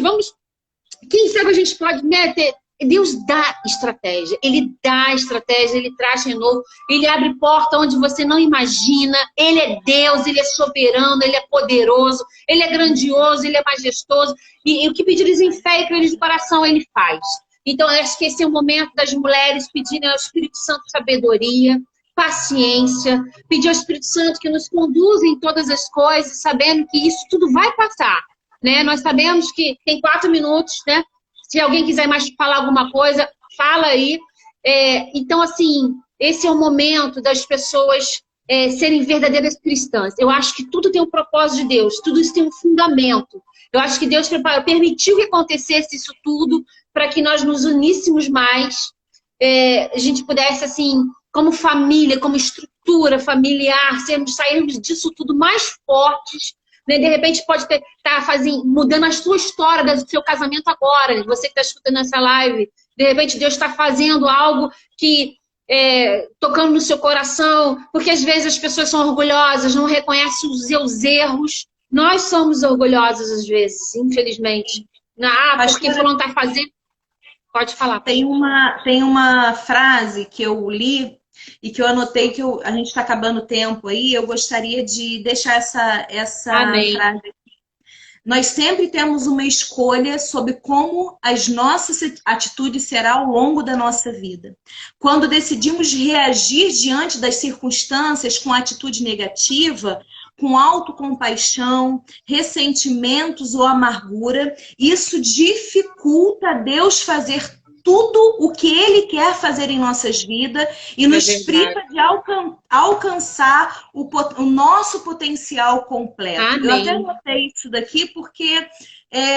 Quem sabe a gente pode, né, ter... Deus dá estratégia, Ele dá estratégia, Ele traz renovo, Ele abre porta onde você não imagina. Ele é Deus, Ele é soberano, Ele é poderoso, Ele é grandioso, Ele é majestoso. E o que pedires em fé e creres de coração, Ele faz. Então, eu acho que esse é o momento das mulheres pedirem ao Espírito Santo sabedoria, paciência, pedir ao Espírito Santo que nos conduza em todas as coisas, sabendo que isso tudo vai passar, né? Nós sabemos que tem 4 minutos, né? Se alguém quiser mais falar alguma coisa, fala aí. Então, assim, esse é o momento das pessoas serem verdadeiras cristãs. Eu acho que tudo tem um propósito de Deus, tudo isso tem um fundamento. Eu acho que Deus permitiu que acontecesse isso tudo para que nós nos uníssemos mais, a gente pudesse, assim, como família, como estrutura familiar, sairmos disso tudo mais fortes. Né? De repente pode estar mudando a sua história do seu casamento agora. Você que está escutando essa live, de repente Deus está fazendo algo que tocando no seu coração, porque às vezes as pessoas são orgulhosas, não reconhecem os seus erros. Nós somos orgulhosos às vezes, infelizmente. Porque não está fazendo. Pode falar. Tem uma frase que eu li e que eu anotei que a gente está acabando o tempo aí. Eu gostaria de deixar essa frase aqui. Nós sempre temos uma escolha sobre como as nossas atitudes serão ao longo da nossa vida. Quando decidimos reagir diante das circunstâncias com atitude negativa, com autocompaixão, ressentimentos ou amargura, isso dificulta Deus fazer tudo o que Ele quer fazer em nossas vidas e nos priva de alcançar o nosso potencial completo. Amém. Eu até notei isso daqui porque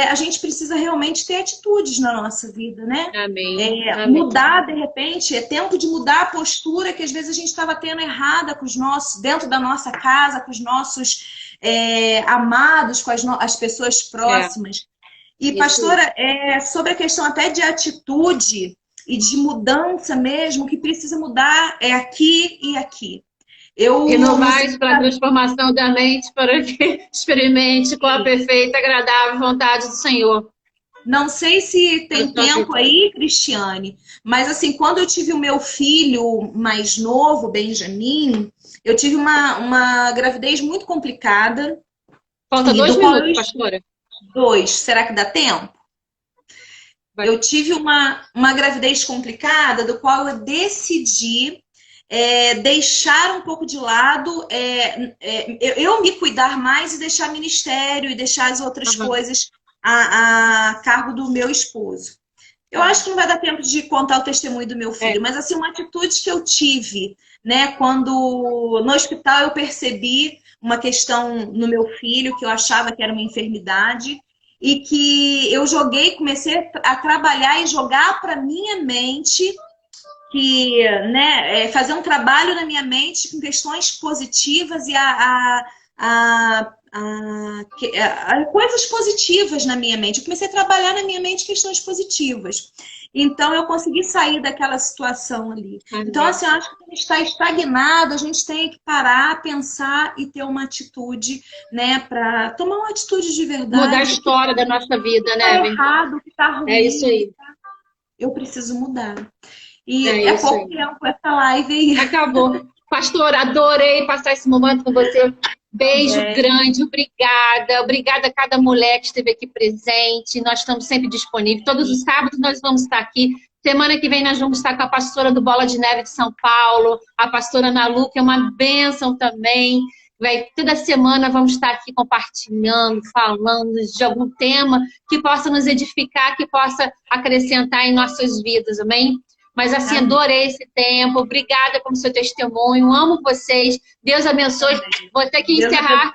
a gente precisa realmente ter atitudes na nossa vida, né? Amém. Amém. Mudar, de repente, é tempo de mudar a postura que às vezes a gente estava tendo errada com os nossos, dentro da nossa casa, com os nossos amados, com as pessoas próximas. E, pastora, sobre a questão até de atitude e de mudança mesmo, o que precisa mudar é aqui e aqui. Renovais para a transformação da mente, para que experimente com a perfeita e agradável vontade do Senhor. Não sei se tem tempo aí, Cristiane, mas assim, quando eu tive o meu filho mais novo, Benjamin, eu tive uma gravidez muito complicada. Falta 2 minutos, pastora. 2. Será que dá tempo? Vai. Eu tive uma gravidez complicada, do qual eu decidi deixar um pouco de lado, eu me cuidar mais e deixar ministério e deixar as outras coisas a cargo do meu esposo. Eu acho que não vai dar tempo de contar o testemunho do meu filho, mas assim, uma atitude que eu tive, né, quando no hospital eu percebi uma questão no meu filho que eu achava que era uma enfermidade e que eu comecei a trabalhar e jogar para minha mente, que, né, fazer um trabalho na minha mente com questões positivas e coisas positivas na minha mente. Eu comecei a trabalhar na minha mente questões positivas. Então, eu consegui sair daquela situação ali. Então, assim, eu acho que a gente está estagnado, a gente tem que parar, pensar e ter uma atitude, né, para tomar uma atitude de verdade. Mudar a história da nossa vida, né? Tá errado, que tá ruim. É isso aí. Eu preciso mudar. E é pouco tempo essa live aí. Acabou. Pastor, adorei passar esse momento com você. Beijo grande, obrigada. Obrigada a cada mulher que esteve aqui presente. Nós estamos sempre disponíveis. Todos os sábados nós vamos estar aqui. Semana que vem nós vamos estar com a pastora do Bola de Neve de São Paulo, a pastora Ana Lu, que é uma bênção também. Toda semana vamos estar aqui compartilhando, falando de algum tema que possa nos edificar, que possa acrescentar em nossas vidas, amém? Mas assim, adorei esse tempo. Obrigada pelo seu testemunho. Amo vocês. Deus abençoe. Vou ter que encerrar.